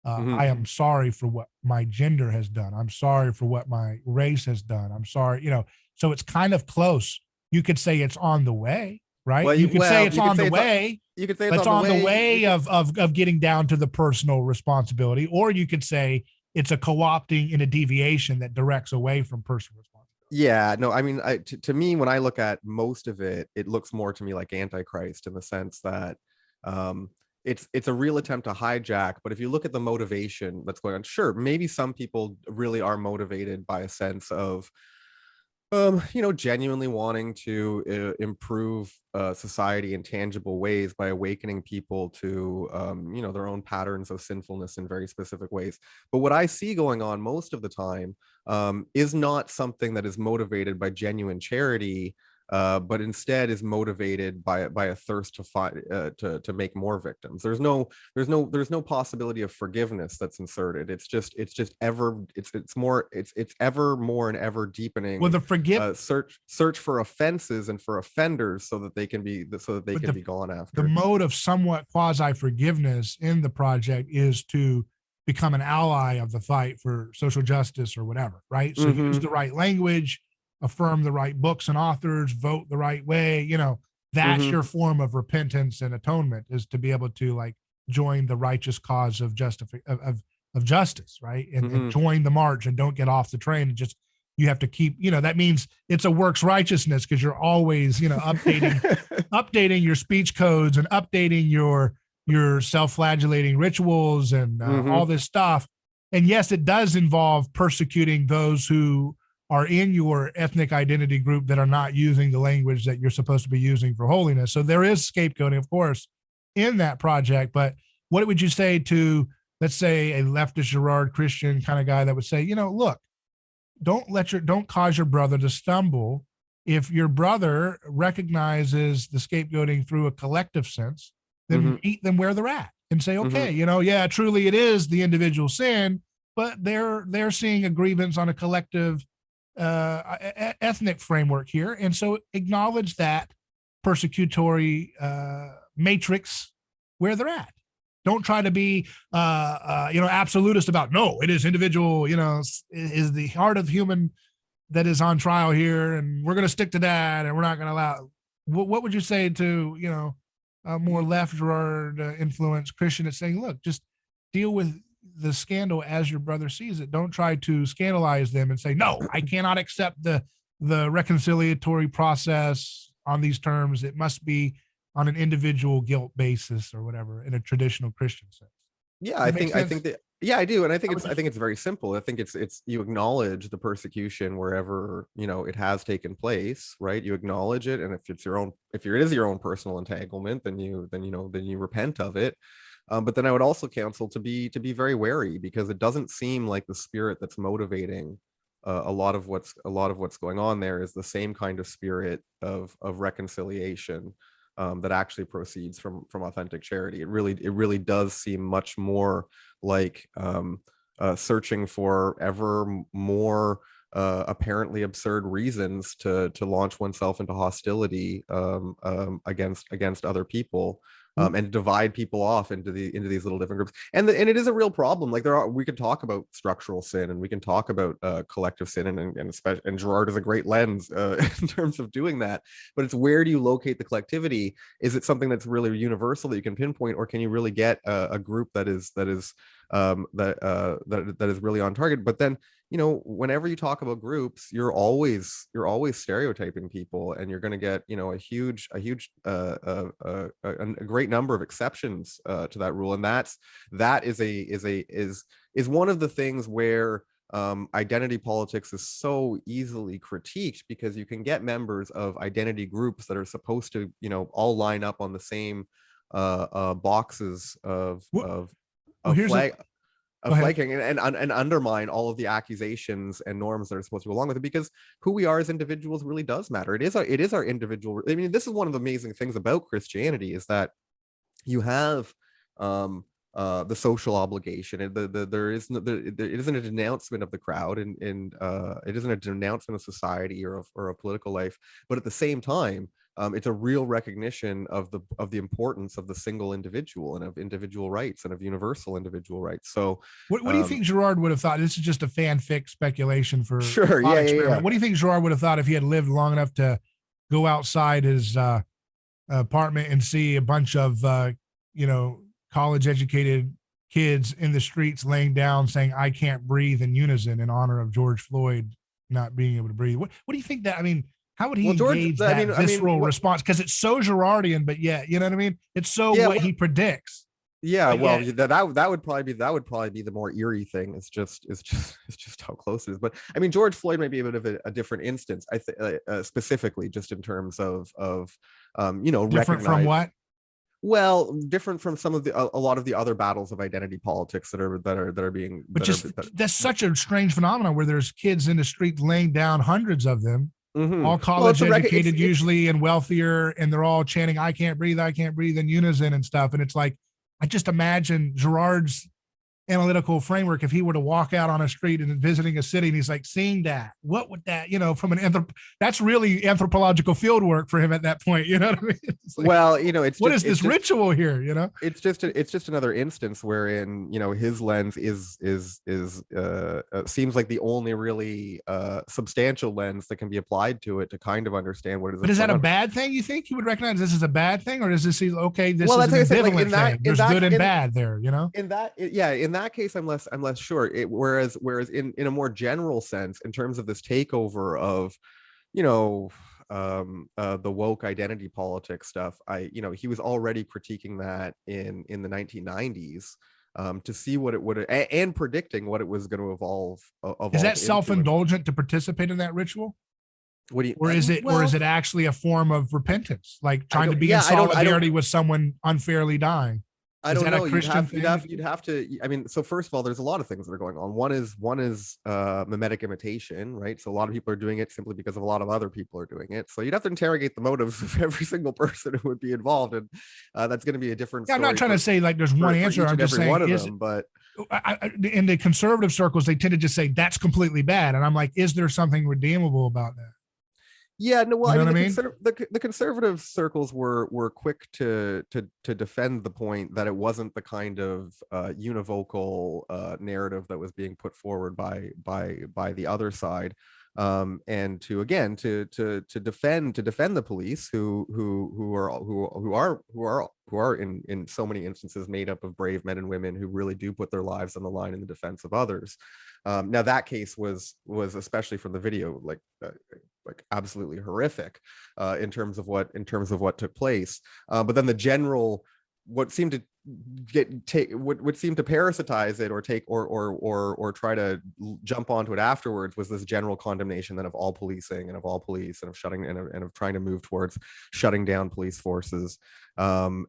Speaker 2: Hmm.
Speaker 1: I am sorry for what my gender has done. I'm sorry for what my race has done. I'm sorry, so it's kind of close. You could say it's on the way, right?
Speaker 2: Well,
Speaker 1: You could say it's
Speaker 2: you could
Speaker 1: on the
Speaker 2: say
Speaker 1: way.
Speaker 2: you could say it's
Speaker 1: It's
Speaker 2: on the
Speaker 1: on the
Speaker 2: way.
Speaker 1: way of getting down to the personal responsibility, or you could say it's a co-opting and a deviation that directs away from personal responsibility.
Speaker 2: Yeah, no, I mean, to me, when I look at most of it, it looks more to me like Antichrist, in the sense that um, it's a real attempt to hijack. But if you look at the motivation that's going on, sure, maybe some people really are motivated by a sense of genuinely wanting to improve society in tangible ways by awakening people to their own patterns of sinfulness in very specific ways. But what I see going on most of the time is not something that is motivated by genuine charity, but instead is motivated by a thirst to find to make more victims. There's no possibility of forgiveness that's inserted. It's just ever it's ever more and ever
Speaker 1: Well,
Speaker 2: deepening
Speaker 1: the forgive,
Speaker 2: search for offenses and for offenders, so that they can be
Speaker 1: but the
Speaker 2: gone
Speaker 1: the
Speaker 2: after.
Speaker 1: mode of somewhat quasi forgiveness in the project is to become an ally of the fight for social justice or whatever, right? So use
Speaker 2: Mm-hmm.
Speaker 1: the right language, affirm the right books and authors, vote the right way. That's
Speaker 2: Mm-hmm.
Speaker 1: your form of repentance and atonement, is to be able to, like, join the righteous cause of justice, right? And
Speaker 2: Mm-hmm.
Speaker 1: join the march and don't get off the train, and just, you have to keep, that means it's a works righteousness, because you're always, updating your speech codes and updating your self-flagellating rituals and
Speaker 2: Mm-hmm.
Speaker 1: all this stuff. And yes, it does involve persecuting those who are in your ethnic identity group that are not using the language that you're supposed to be using for holiness. So there is scapegoating, of course, in that project. But what would you say to, let's say, a leftist Girard Christian kind of guy that would say, look, don't cause your brother to stumble. If your brother recognizes the scapegoating through a collective sense, then
Speaker 2: Mm-hmm.
Speaker 1: meet them where they're at and say,
Speaker 2: Mm-hmm.
Speaker 1: okay, yeah, truly it is the individual sin, but they're seeing a grievance on a collective ethnic framework here, and so acknowledge that persecutory matrix where they're at. Don't try to be absolutist about, no, it is individual, is the heart of human that is on trial here, and we're going to stick to that, and we're not going to allow. What would you say to, a more left Gerard influenced Christian that's saying, look, just deal with the scandal as your brother sees it. Don't try to scandalize them and say, no, I cannot accept the reconciliatory process on these terms. It must be on an individual guilt basis or whatever, in a traditional Christian sense.
Speaker 2: Yeah,
Speaker 1: Does
Speaker 2: I
Speaker 1: that make
Speaker 2: think I
Speaker 1: sense?
Speaker 2: think that yeah, I do, and
Speaker 1: How would you?
Speaker 2: I think it's very simple. I think it's you acknowledge the persecution wherever it has taken place, right? You acknowledge it, and if it is your own personal entanglement, then you repent of it. But then I would also counsel to be very wary, because it doesn't seem like the spirit that's motivating a lot of what's going on there is the same kind of spirit of reconciliation that actually proceeds from authentic charity. It really does seem much more like searching for ever more apparently absurd reasons to launch oneself into hostility against other people, and divide people off into these little different groups. And it is a real problem. Like, we can talk about structural sin, and we can talk about collective sin, and especially, and Girard is a great lens in terms of doing that. But it's, where do you locate the collectivity? Is it something that's really universal that you can pinpoint, or can you really get a group that is that is really on target. But then, you know, whenever you talk about groups, you're always stereotyping people, and you're going to get, you know, a great number of exceptions to that rule. And that is one of the things where identity politics is so easily critiqued, because you can get members of identity groups that are supposed to, you know, all line up on the same boxes of
Speaker 1: here's
Speaker 2: flag
Speaker 1: go ahead.
Speaker 2: flagging, and undermine all of the accusations and norms that are supposed to go along with it, because who we are as individuals really does matter. It is our individual. I mean, this is one of the amazing things about Christianity, is that you have the social obligation, and it isn't a denouncement of the crowd, and it isn't a denouncement of society or a political life, but at the same time, it's a real recognition of the importance of the single individual, and of individual rights, and of universal individual rights. So
Speaker 1: what do you think Girard would have thought? This is just a fanfic speculation for
Speaker 2: sure,
Speaker 1: thought
Speaker 2: yeah,
Speaker 1: experiment.
Speaker 2: yeah.
Speaker 1: What do you think Girard would have thought if he had lived long enough to go outside his apartment and see a bunch of you know, college educated kids in the streets laying down saying "I can't breathe" in unison in honor of George Floyd not being able to breathe? What do you think that? I mean, how would he engage that visceral response? Because it's so Girardian, but yeah, you know what I mean? It's so what he predicts.
Speaker 2: Yeah, well, that would probably be the more eerie thing. It's just how close it is. But I mean, George Floyd may be a bit of a different instance. I think specifically just in terms of you know,
Speaker 1: different from what?
Speaker 2: Well, different from some of a lot of the other battles of identity politics that are being.
Speaker 1: But that's such a strange phenomenon where there's kids in the street laying down, hundreds of them, all college educated, usually, and wealthier, and they're all chanting I can't breathe" in unison and stuff. And it's like, I just imagine Girard's analytical framework, if he were to walk out on a street and visiting a city and he's like seeing that, what would that, you know, from that's really anthropological field work for him at that point, you know what I mean? Like, well, you know, what is this ritual here, you know?
Speaker 2: It's just another instance wherein, you know, his lens is seems like the only really substantial lens that can be applied to it to kind of understand what it is.
Speaker 1: But is that a bad thing? You think he would recognize this is a bad thing, or does this see, okay, this is an ambivalent thing? There's good and bad there, you know?
Speaker 2: In that case, I'm less sure. Whereas in a more general sense, in terms of this takeover of, you know, the woke identity politics stuff, you know, he was already critiquing that in the 1990s, to see what it would, and predicting what it was going to evolve.
Speaker 1: Is that self-indulgent to participate in that ritual? Or is it actually a form of repentance, like trying to be in solidarity with someone unfairly dying?
Speaker 2: I don't know. You'd have to. I mean, so first of all, there's a lot of things that are going on. One is mimetic imitation, right? So a lot of people are doing it simply because a lot of other people are doing it. So you'd have to interrogate the motives of every single person who would be involved, and that's going to be a different.
Speaker 1: Yeah, I'm not trying to say like there's one answer. I'm just saying,
Speaker 2: but
Speaker 1: in the conservative circles, they tend to just say that's completely bad, and I'm like, is there something redeemable about that?
Speaker 2: Yeah, no, well,
Speaker 1: you know
Speaker 2: the conservative circles were quick to defend the point that it wasn't the kind of univocal narrative that was being put forward by the other side, and to defend the police who are in so many instances made up of brave men and women who really do put their lives on the line in the defense of others. Now that case was especially from the video like absolutely horrific in terms of what took place. But then the general, what seemed to would seem to parasitize it or take or try to jump onto it afterwards was this general condemnation then of all policing and of all police and of shutting and of trying to move towards shutting down police forces. And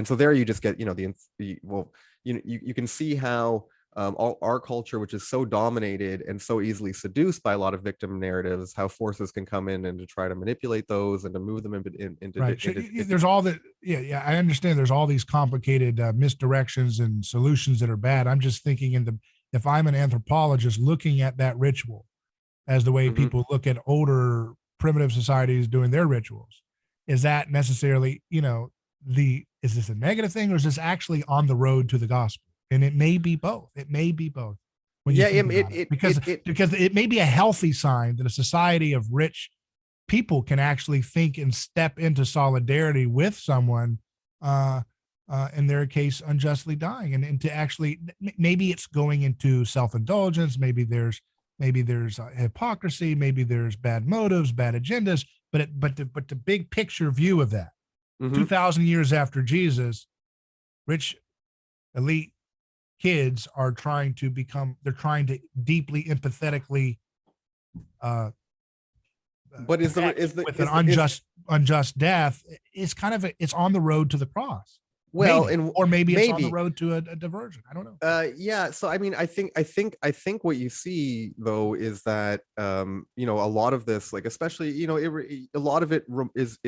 Speaker 2: so there you just get, you know, you can see how our culture, which is so dominated and so easily seduced by a lot of victim narratives, how forces can come in and to try to manipulate those and to move them into
Speaker 1: right. There's all that. Yeah, I understand. There's all these complicated misdirections and solutions that are bad. I'm just thinking if I'm an anthropologist looking at that ritual as the way people look at older primitive societies doing their rituals, is that necessarily, you know, is this a negative thing, or is this actually on the road to the gospel? And it may be both. It may be both. Because it may be a healthy sign that a society of rich people can actually think and step into solidarity with someone in their case, unjustly dying, and to actually maybe it's going into self-indulgence, maybe there's hypocrisy, maybe there's bad motives, bad agendas, but the big picture view of that,
Speaker 2: Mm-hmm.
Speaker 1: 2,000 years after Jesus, rich elite kids are trying to become, they're trying to deeply empathetically uh,
Speaker 2: But
Speaker 1: connect with an unjust death. It's kind of it's on the road to the cross,
Speaker 2: well,
Speaker 1: maybe,
Speaker 2: and
Speaker 1: or maybe it's on the
Speaker 2: maybe
Speaker 1: road to a diversion. I don't know.
Speaker 2: yeah, so I mean, I think what you see though is that a lot of this, like, especially, a lot of it is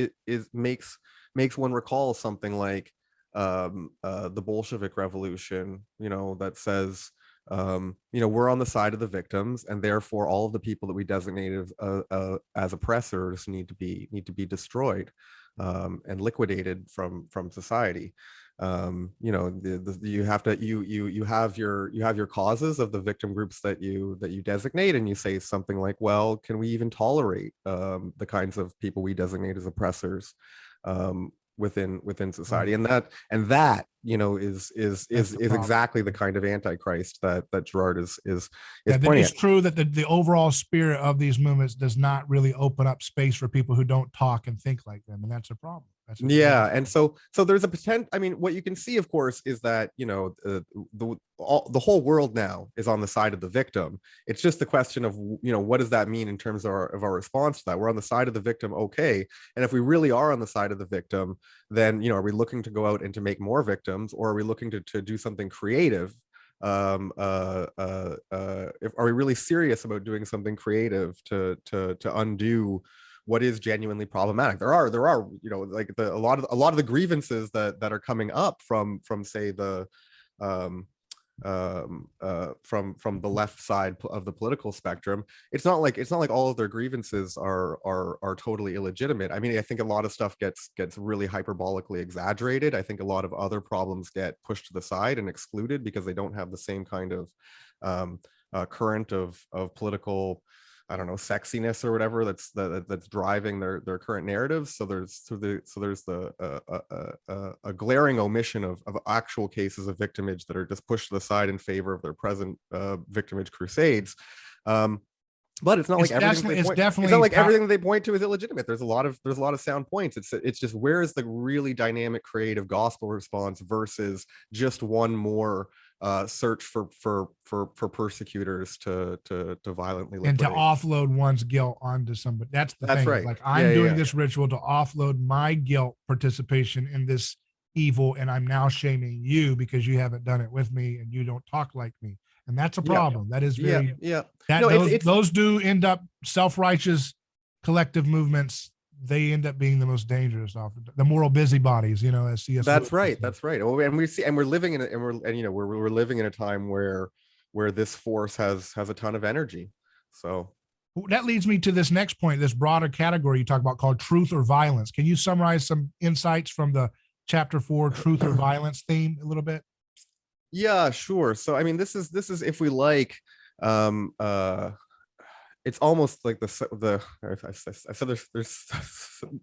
Speaker 2: makes one recall something like the Bolshevik Revolution, that says, we're on the side of the victims, and therefore all of the people that we designate as oppressors need to be destroyed, and liquidated from society. You have to, you have your causes of the victim groups that you designate, and you say something like, well, can we even tolerate the kinds of people we designate as oppressors within society?
Speaker 1: Right.
Speaker 2: And that is
Speaker 1: That's the problem.
Speaker 2: exactly the kind of antichrist that Girard is
Speaker 1: Yeah, that
Speaker 2: pointing
Speaker 1: it's
Speaker 2: at.
Speaker 1: true that the overall spirit of these movements does not really open up space for people who don't talk and think like them, and that's a problem. That's a very
Speaker 2: Yeah, and so there's a potential. I mean, what you can see, of course, is that the whole world now is on the side of the victim. It's just the question of, what does that mean in terms of our response to that? We're on the side of the victim, okay, and if we really are on the side of the victim, then, are we looking to go out and to make more victims, or are we looking to do something creative? Are we really serious about doing something creative to undo what is genuinely problematic? There are like a lot of the grievances that are coming up from say the um from the left side of the political spectrum. It's not like all of their grievances are totally illegitimate. I mean, I think a lot of stuff gets really hyperbolically exaggerated. I think a lot of other problems get pushed to the side and excluded because they don't have the same kind of current of political, I don't know, sexiness or whatever that's driving their current narratives. So there's a glaring omission of actual cases of victimage that are just pushed to the side in favor of their present victimage crusades. But it's not like everything they point. It's not like everything they point to is illegitimate. There's a lot of sound points. It's just, where is the really dynamic, creative gospel response versus just one more search for persecutors to violently
Speaker 1: and to
Speaker 2: liquidate.
Speaker 1: offload one's guilt onto somebody. That's the
Speaker 2: That's
Speaker 1: thing. It's
Speaker 2: right.
Speaker 1: like,
Speaker 2: Yeah,
Speaker 1: I'm
Speaker 2: yeah,
Speaker 1: doing
Speaker 2: yeah.
Speaker 1: this ritual to offload my guilt participation in this evil, and I'm now shaming you because you haven't done it with me and you don't talk like me. And that's a
Speaker 2: Yeah,
Speaker 1: problem. That is
Speaker 2: yeah,
Speaker 1: very,
Speaker 2: yeah.
Speaker 1: that
Speaker 2: No, it's
Speaker 1: those do end up self-righteous collective movements. They end up being the most dangerous, often the moral busybodies, as C.S. Lewis
Speaker 2: that's right.
Speaker 1: said.
Speaker 2: That's right. Well, and we see, and we're living in, we're living in a time where this force has a ton of energy. So
Speaker 1: That leads me to this next point, this broader category you talk about called truth or violence. Can you summarize some insights from the chapter 4 truth or violence theme a little bit?
Speaker 2: yeah, sure. So I mean, this is if we like, um uh it's almost like I said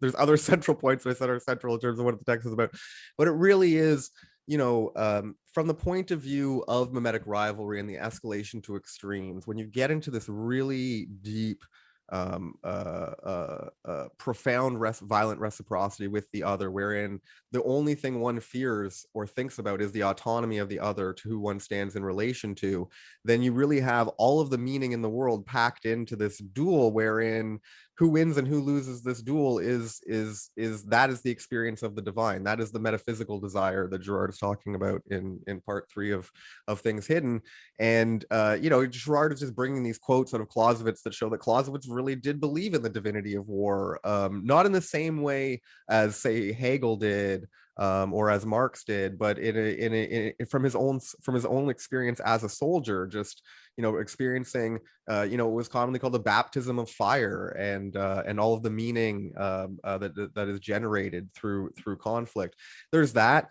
Speaker 2: there's other central points that I said are central in terms of what the text is about, but it really is, from the point of view of mimetic rivalry and the escalation to extremes, when you get into this really deep, profound violent reciprocity with the other, wherein the only thing one fears or thinks about is the autonomy of the other to who one stands in relation to, then you really have all of the meaning in the world packed into this duel, wherein who wins and who loses this duel is that is the experience of the divine. That is the metaphysical desire that Girard is talking about in part 3 of Things Hidden. And Girard is just bringing these quotes out of Clausewitz that show that Clausewitz really did believe in the divinity of war, not in the same way as, say, Hegel did, or as Marx did, but from his own experience as a soldier, just experiencing it was commonly called the baptism of fire, and all of the meaning that is generated through conflict. There's that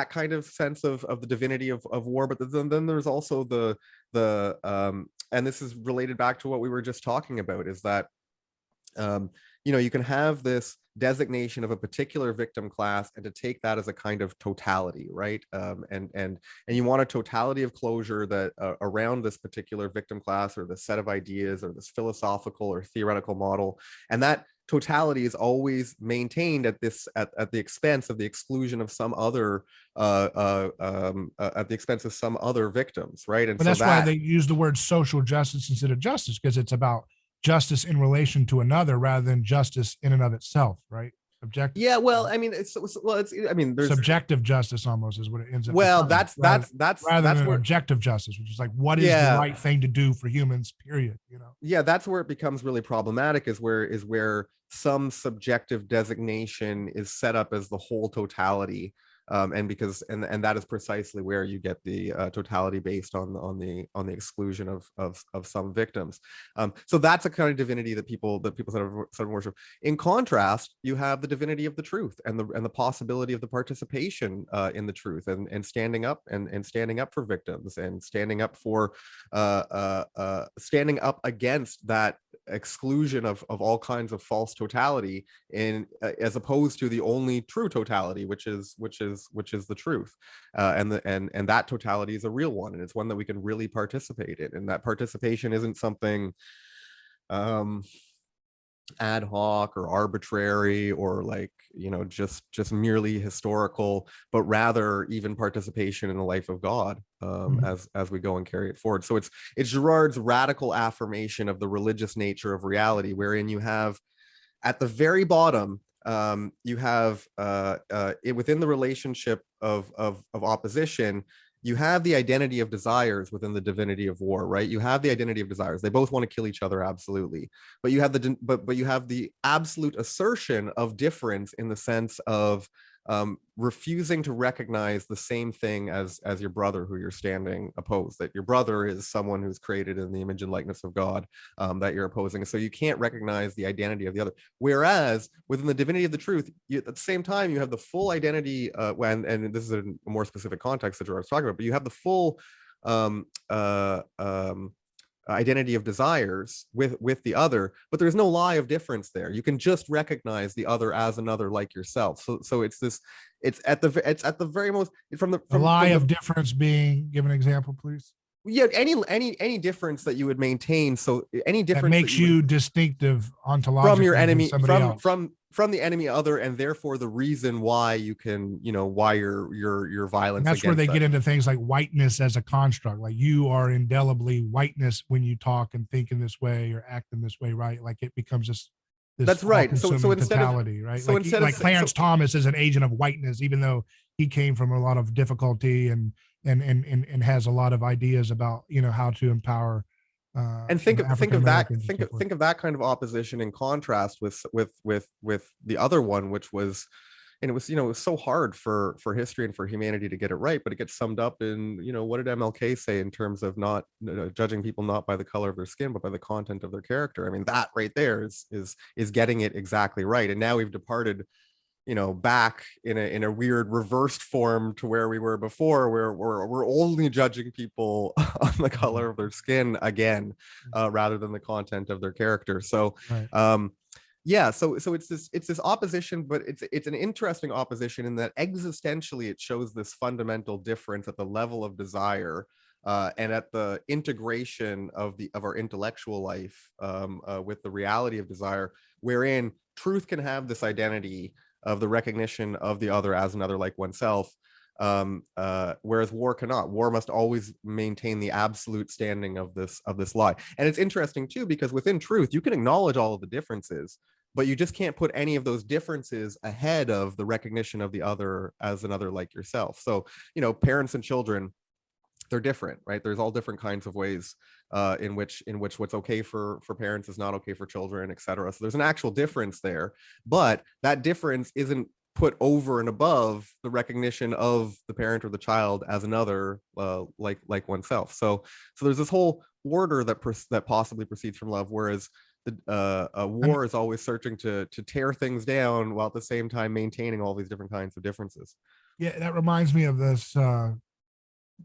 Speaker 2: kind of sense of the divinity of war, but then there's also the and this is related back to what we were just talking about, is that you can have this designation of a particular victim class and to take that as a kind of totality, right? And you want a totality of closure that around this particular victim class or this set of ideas or this philosophical or theoretical model, and that totality is always maintained at the expense of the exclusion of some other at the expense of some other victims, right? And
Speaker 1: But
Speaker 2: so
Speaker 1: that's why
Speaker 2: that,
Speaker 1: they use the word social justice instead of justice, because it's about justice in relation to another rather than justice in and of itself, right? Objective.
Speaker 2: yeah, well, I mean, it's I mean, there's,
Speaker 1: Subjective justice almost is what it ends up
Speaker 2: well,
Speaker 1: becoming, rather
Speaker 2: that's
Speaker 1: than
Speaker 2: where,
Speaker 1: objective justice, which is like what is the
Speaker 2: yeah,
Speaker 1: right thing to do for humans, period. You know.
Speaker 2: yeah, that's where it becomes really problematic, is where some subjective designation is set up as the whole totality, and because and that is precisely where you get the totality based on the exclusion of some victims. So that's a kind of divinity that people sort of worship. In contrast, you have the divinity of the truth and the possibility of the participation in the truth, and standing up and standing up for victims, and standing up for standing up against that exclusion of all kinds of false totality, in as opposed to the only true totality, which is the truth, and that totality is a real one, and it's one that we can really participate in, and that participation isn't something ad hoc or arbitrary or like, just merely historical, but rather even participation in the life of God, as we go and carry it forward. So it's Girard's radical affirmation of the religious nature of reality, wherein you have at the very bottom, you have within the relationship of opposition, you have the identity of desires within the divinity of war, right? You have the identity of desires. They both want to kill each other, absolutely. But you have but you have the absolute assertion of difference in the sense of refusing to recognize the same thing as your brother who you're standing opposed, that your brother is someone who's created in the image and likeness of God, that you're opposing. So you can't recognize the identity of the other. Whereas within the divinity of the truth, at the same time, you have the full identity, and this is a more specific context that Gerard's talking about, but you have the full identity of desires with the other, but there's no lie of difference there. You can just recognize the other as another like yourself. So it's at the very most, from the
Speaker 1: lie of difference being, give an example, please.
Speaker 2: Yeah, any difference that you would maintain. So any difference
Speaker 1: that makes you distinctive ontologically
Speaker 2: from your enemy, from the enemy other, and therefore the reason why you can, why your violence.
Speaker 1: And that's where they get into things like whiteness as a construct. Like you are indelibly whiteness when you talk and think in this way or act in this way, right? Like it becomes this
Speaker 2: that's right. So instead
Speaker 1: totality,
Speaker 2: of,
Speaker 1: right?
Speaker 2: So
Speaker 1: like Clarence Thomas is an agent of whiteness, even though he came from a lot of difficulty and has a lot of ideas about, how to empower.
Speaker 2: And think of that kind of opposition in contrast with the other one, which was, and it was, it was so hard for history and for humanity to get it right, but it gets summed up in, what did MLK say in terms of not judging people not by the color of their skin, but by the content of their character. I mean, that right there is getting it exactly right. And now we've departed, back in a weird reversed form to where we were before, where we're only judging people on the color of their skin again, rather than the content of their character. So yeah, so it's this opposition, but it's an interesting opposition in that existentially it shows this fundamental difference at the level of desire, and at the integration of our intellectual life, with the reality of desire, wherein truth can have this identity of the recognition of the other as another like oneself, whereas war cannot. War must always maintain the absolute standing of this lie. And it's interesting too, because within truth you can acknowledge all of the differences, but you just can't put any of those differences ahead of the recognition of the other as another like yourself. So parents and children, they're different, right? There's all different kinds of ways in which what's okay for parents is not okay for children, etc. So there's an actual difference there, but that difference isn't put over and above the recognition of the parent or the child as another like oneself. So there's this whole order that possibly proceeds from love, whereas a war is always searching to tear things down while at the same time maintaining all these different kinds of differences.
Speaker 1: Yeah, that reminds me of this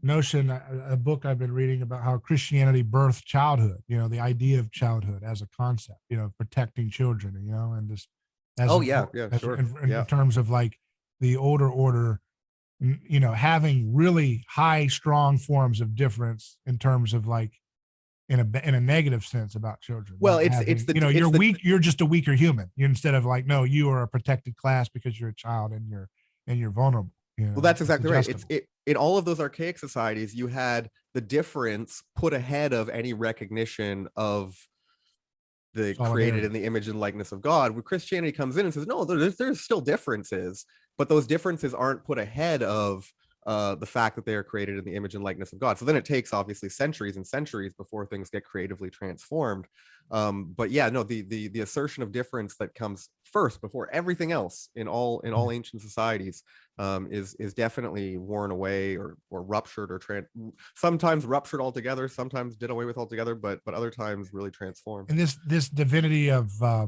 Speaker 1: notion, a book I've been reading about how Christianity birthed childhood, the idea of childhood as a concept, protecting children, and just as
Speaker 2: Oh
Speaker 1: an,
Speaker 2: yeah, yeah,
Speaker 1: as
Speaker 2: sure,
Speaker 1: in
Speaker 2: yeah.
Speaker 1: terms of like the older order, you know, having really high, strong forms of difference in terms of like in a negative sense about children,
Speaker 2: Well,
Speaker 1: not
Speaker 2: it's
Speaker 1: having,
Speaker 2: the
Speaker 1: you know, you're
Speaker 2: it's the
Speaker 1: weak, you're just a weaker human. You instead of like, no, you are a protected class because you're a child and you're vulnerable. You
Speaker 2: Well,
Speaker 1: know,
Speaker 2: that's
Speaker 1: it's
Speaker 2: exactly right. It's
Speaker 1: adjustable.
Speaker 2: it in all of those archaic societies, you had the difference put ahead of any recognition of the created in
Speaker 1: Solidarity.
Speaker 2: the image and likeness of God. When Christianity comes in and says, no, there's still differences, but those differences aren't put ahead of the fact that they are created in the image and likeness of God. So then it takes obviously centuries and centuries before things get creatively transformed. But yeah, no, the assertion of difference that comes first before everything else in all ancient societies is definitely worn away or ruptured or sometimes ruptured altogether, sometimes did away with altogether, but other times really transformed.
Speaker 1: And this divinity of uh,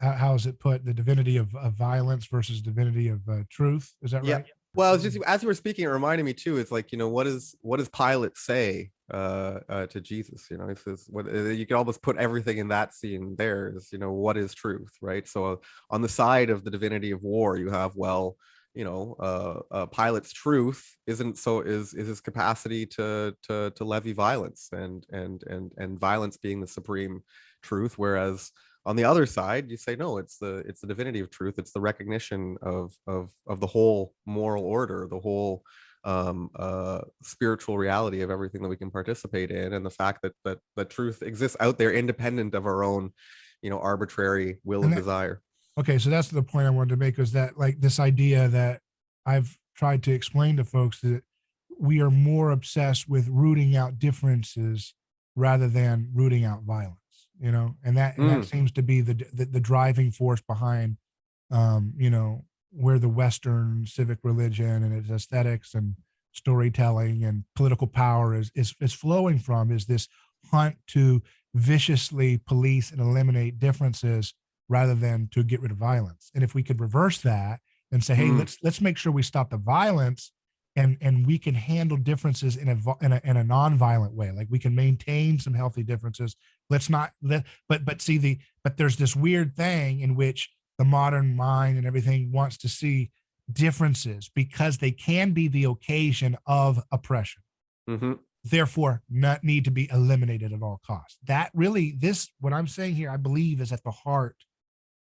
Speaker 1: how is it put? The divinity of violence versus divinity of truth. Is that
Speaker 2: Yeah.
Speaker 1: right?
Speaker 2: Well, it's just as you were speaking, it reminded me too. It's like, what does Pilate say to Jesus? You know, it says what you can almost put everything in that scene there. Is what is truth, right? So on the side of the divinity of war, you have Pilate's truth is his capacity to levy violence and violence being the supreme truth, whereas on the other side you say no, it's the divinity of truth. It's the recognition of the whole moral order, the whole spiritual reality of everything that we can participate in, and the fact that truth exists out there independent of our own arbitrary will
Speaker 1: And
Speaker 2: and
Speaker 1: that,
Speaker 2: desire.
Speaker 1: okay, so that's the point I wanted to make, is that like this idea that I've tried to explain to folks, that we are more obsessed with rooting out differences rather than rooting out violence, you know, and that
Speaker 2: Mm,
Speaker 1: seems to be the driving force behind, you know, where the Western civic religion and its aesthetics and storytelling and political power is flowing from, is this hunt to viciously police and eliminate differences rather than to get rid of violence. And if we could reverse that and say, hey,
Speaker 2: mm,
Speaker 1: let's make sure we stop the violence, and we can handle differences in a non-violent way. Like we can maintain some healthy differences. Let's not let but see but there's this weird thing in which the modern mind and everything wants to see differences because they can be the occasion of oppression,
Speaker 2: mm-hmm.
Speaker 1: therefore not need to be eliminated at all costs. That really, this, what I'm saying here, I believe is at the heart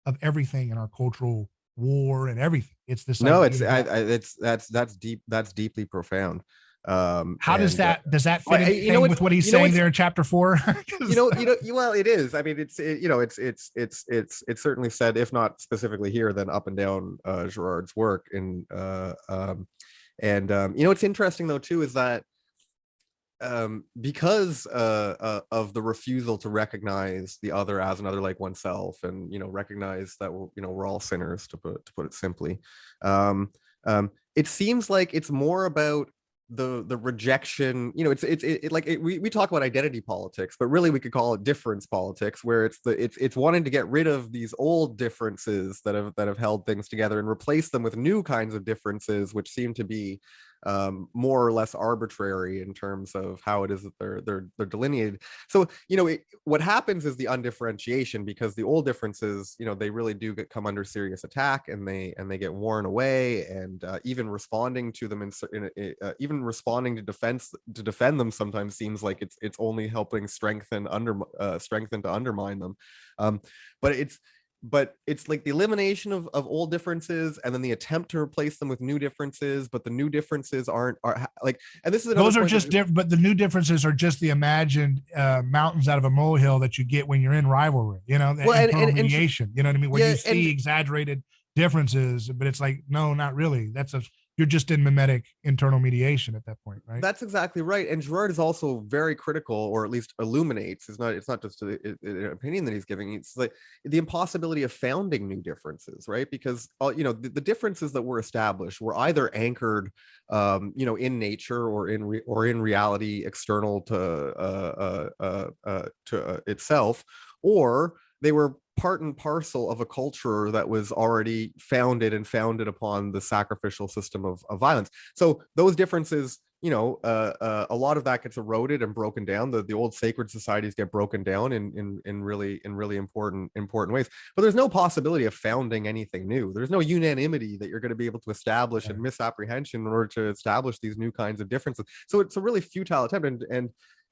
Speaker 1: of everything in our cultural war and everything. It's this
Speaker 2: No,
Speaker 1: idea
Speaker 2: it's
Speaker 1: that,
Speaker 2: that's deep. That's deeply profound.
Speaker 1: how
Speaker 2: And
Speaker 1: does that fit anything with what he's saying
Speaker 2: it's
Speaker 1: there in chapter 4?
Speaker 2: well, it is. I mean, it's certainly said, if not specifically here, then up and down Girard's work. It's interesting though too is that because of the refusal to recognize the other as another like oneself, and recognize that we're all sinners, to put it simply. It seems like it's more about the rejection. We talk about identity politics, but really we could call it difference politics, where it's wanting to get rid of these old differences that have held things together and replace them with new kinds of differences, which seem to be more or less arbitrary in terms of how it is that they're delineated. So what happens is the undifferentiation, because the old differences, they really do come under serious attack, and they get worn away, and even responding to them even responding to defend them sometimes seems like it's only helping strengthen to undermine them. um, but it's like the elimination of old differences, and then the attempt to replace them with new differences, but the new differences are like, and this is another
Speaker 1: Those are
Speaker 2: point
Speaker 1: just different, but the new differences are just the imagined mountains out of a molehill that you get when you're in rivalry, you know, the
Speaker 2: well,
Speaker 1: internal mediation, you know what I mean, where
Speaker 2: yeah,
Speaker 1: you see exaggerated differences, but it's like, no, not really. You're just in mimetic internal mediation at that point, right?
Speaker 2: that's exactly right. And Girard is also very critical, or at least illuminates. It's not just an opinion that he's giving. It's like the impossibility of founding new differences, right? Because the differences that were established were either anchored, in nature, or in reality external to itself, or they were part and parcel of a culture that was already founded upon the sacrificial system of violence. So those differences, a lot of that gets eroded and broken down. The old sacred societies get broken down in really important ways. But there's no possibility of founding anything new. There's no unanimity that you're going to be able to establish and misapprehension in order to establish these new kinds of differences. So it's a really futile attempt,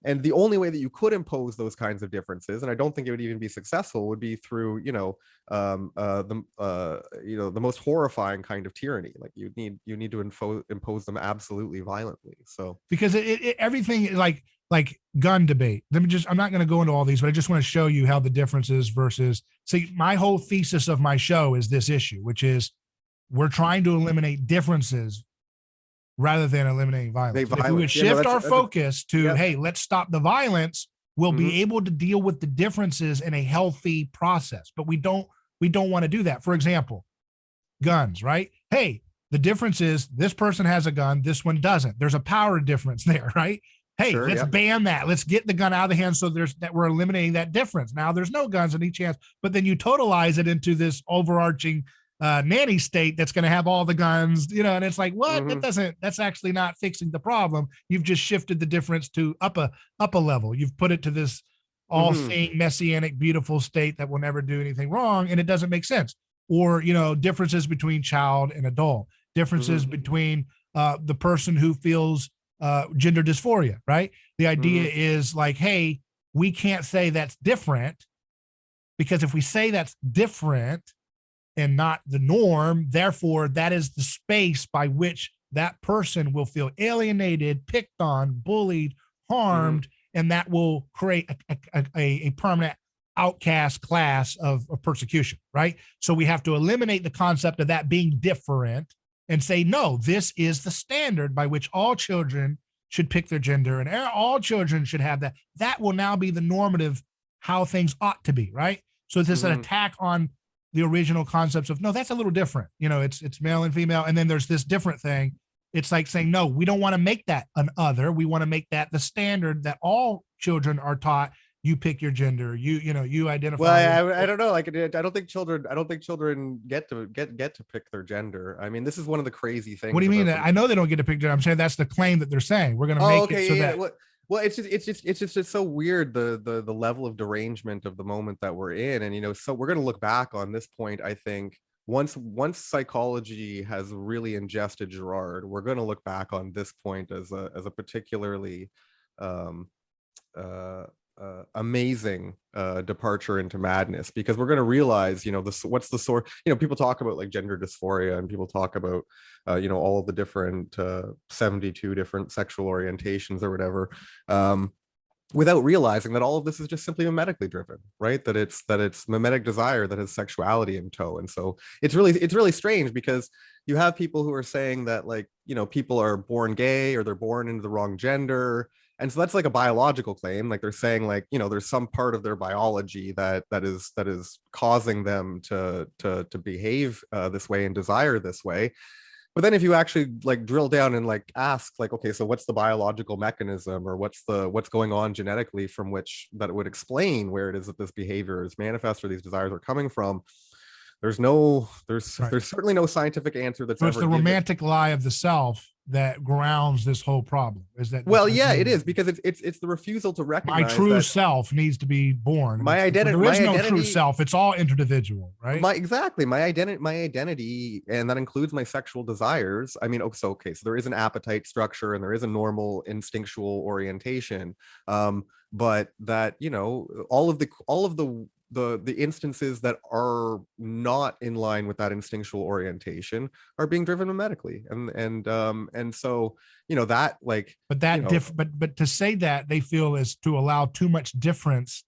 Speaker 2: and the only way that you could impose those kinds of differences, and I don't think it would even be successful, would be through the most horrifying kind of tyranny. Like you need to impose them absolutely violently. So
Speaker 1: because everything like gun debate. I'm not going to go into all these, but I just want to show you how the differences versus, see, my whole thesis of my show is this issue, which is we're trying to eliminate differences rather than eliminating violence. If we would shift our focus to, hey, let's stop the violence, we'll be able to deal with the differences in a healthy process. But we don't want to do that. For example, guns, right? Hey, the difference is this person has a gun, this one doesn't. There's a power difference there, right? Hey, let's ban that. Let's get the gun out of the hand so that we're eliminating that difference. Now there's no guns in each hand, but then you totalize it into this overarching nanny state that's going to have all the guns, and it's like, what? That's actually not fixing the problem. You've just shifted the difference to up a level. You've put it to this all seeing messianic, beautiful state that will never do anything wrong. And it doesn't make sense. Or, differences between child and adult, differences between the person who feels gender dysphoria, right? The idea is like, hey, we can't say that's different, because if we say that's different and not the norm, therefore that is the space by which that person will feel alienated, picked on, bullied, harmed, and that will create a permanent outcast class of persecution, right? So we have to eliminate the concept of that being different and say, no, this is the standard by which all children should pick their gender, and all children should have that. That will now be the normative how things ought to be, right? So it's an attack on the original concepts of, no, that's a little different. It's male and female. And then there's this different thing. It's like saying, no, we don't want to make that an other. We want to make that the standard that all children are taught. You pick your gender, you identify.
Speaker 2: Well, I don't know. Like, I don't think children get to pick their gender. I mean, this is one of the crazy things.
Speaker 1: What do you mean? I know they don't get to pick gender. I'm saying that's the claim that they're saying. We're going to make it so that.
Speaker 2: Well, it's just so weird, the level of derangement of the moment that we're in. And so we're going to look back on this point, I think, once psychology has really ingested Girard, we're going to look back on this point as a particularly amazing departure into madness, because we're going to realize, what's the source. People talk about like gender dysphoria, and people talk about all of the different 72 different sexual orientations or whatever, without realizing that all of this is just simply mimetically driven, right? That it's mimetic desire that has sexuality in tow. And so it's really strange, because you have people who are saying that, like, people are born gay, or they're born into the wrong gender. And so that's like a biological claim. Like they're saying, like, there's some part of their biology that is causing them to behave this way and desire this way. But then if you actually like drill down and like ask, like, okay, so what's the biological mechanism, or what's going on genetically from which that would explain where it is that this behavior is manifest, or these desires are coming from? There's certainly no scientific answer that's
Speaker 1: it's the romantic lie of the self that grounds this whole problem. Is that,
Speaker 2: well, yeah, it is, because it's the refusal to recognize
Speaker 1: my true self needs to be born.
Speaker 2: My identity.
Speaker 1: There is no true self. It's all individual, right?
Speaker 2: My identity, and that includes my sexual desires. I mean, so there is an appetite structure, and there is a normal instinctual orientation. But that, all of the instances that are not in line with that instinctual orientation are being driven mimetically, and so that, like,
Speaker 1: but that but to say that they feel is to allow too much differentiation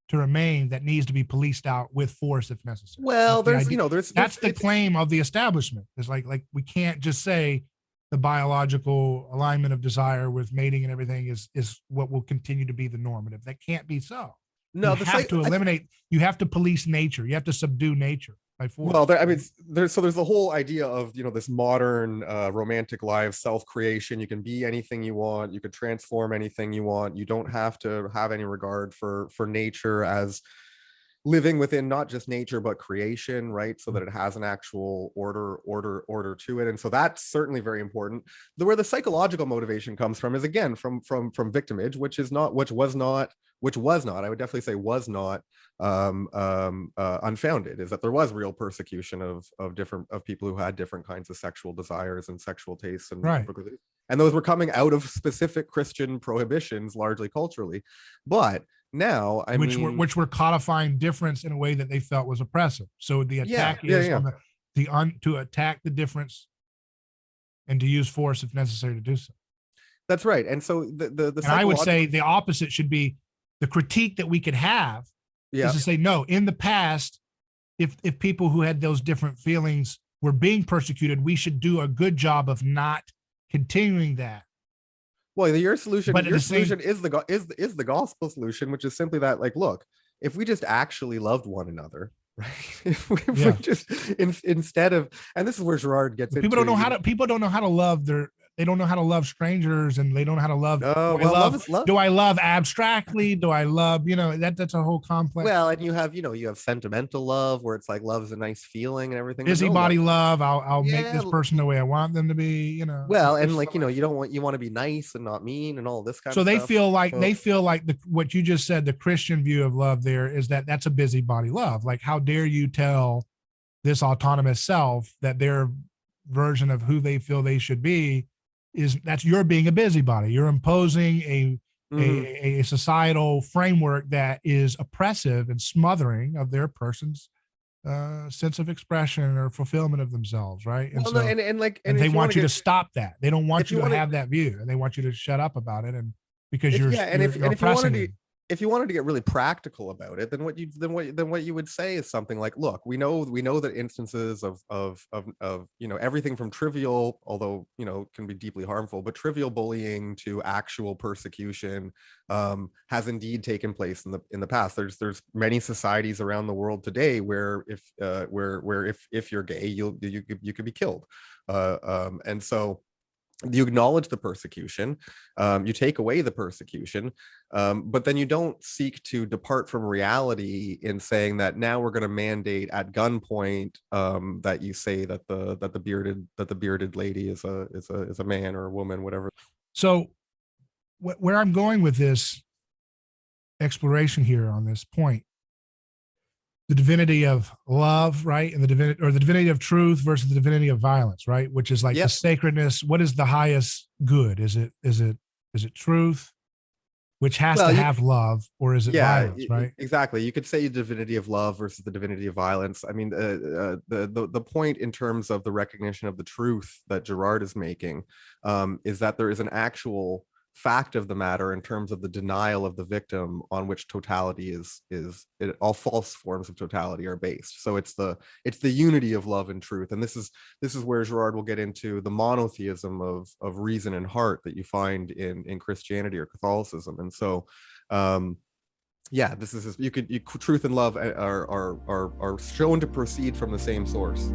Speaker 1: to remain, that needs to be policed out with force if necessary.
Speaker 2: Well, that's
Speaker 1: the claim of the establishment. It's like we can't just say the biological alignment of desire with mating and everything is what will continue to be the normative. That can't be so. No, you have to eliminate. You have to police nature. You have to subdue nature by force.
Speaker 2: Well, there's the whole idea of this modern romantic lie of self-creation. You can be anything you want. You could transform anything you want. You don't have to have any regard for nature as living within not just nature but creation, right? So that it has an actual order to it. And so that's certainly very important. Where the psychological motivation comes from is again from victimage, which was not, I would definitely say was not unfounded. Is that there was real persecution of people who had different kinds of sexual desires and sexual tastes and
Speaker 1: Right.
Speaker 2: and those were coming out of specific Christian prohibitions, largely culturally. But now,
Speaker 1: which were codifying difference in a way that they felt was oppressive. So the attack is on to attack the difference and to use force if necessary to do so.
Speaker 2: That's right. And so
Speaker 1: and I would say the opposite should be the critique that we could have is to say, no, in the past, if people who had those different feelings were being persecuted, we should do a good job of not continuing that.
Speaker 2: Well, your solution is the gospel solution, which is simply that, like, look, if we just actually loved one another, right? If we just instead of, and this is where Girard gets
Speaker 1: people don't know how to love they don't know how to love strangers, and they don't know how to love. Do I love abstractly? Do I love, that's a whole complex.
Speaker 2: Well, and you have sentimental love, where it's like love is a nice feeling and everything.
Speaker 1: Busybody love. I'll make this person the way I want them to be,
Speaker 2: Well, and like, you want to be nice and not mean and all this kind
Speaker 1: of stuff.
Speaker 2: So
Speaker 1: they feel like what you just said, the Christian view of love there is that's a busybody love. Like, how dare you tell this autonomous self that their version of who they feel they should be you're being a busybody. You're imposing a societal framework that is oppressive and smothering of their person's sense of expression or fulfillment of themselves, right? And and they want you to stop that. They don't want you to have that view, and they want you to shut up about it. And because you're oppressing them.
Speaker 2: If you wanted to get really practical about it, then what you would say is something like, look, we know that instances of everything from trivial, although can be deeply harmful, but trivial bullying to actual persecution has indeed taken place in the past. There's many societies around the world today where if you're gay, you could be killed, and so you acknowledge the persecution, you take away the persecution, but then you don't seek to depart from reality in saying that now we're going to mandate at gunpoint that you say that the bearded lady is a man or a woman, whatever.
Speaker 1: So where I'm going with this exploration here on this point, the divinity of love, right? And the divinity of truth versus the divinity of violence, right? Which is like the sacredness. What is the highest good? Is it truth, which has to have love, or is it violence, right?
Speaker 2: Exactly. You could say divinity of love versus the divinity of violence. I mean, the point in terms of the recognition of the truth that Girard is making is that there is an actual fact of the matter in terms of the denial of the victim on which totality all false forms of totality are based. So it's the unity of love and truth. And this is where Girard will get into the monotheism of reason and heart that you find in Christianity or Catholicism. And so this is truth and love are shown to proceed from the same source.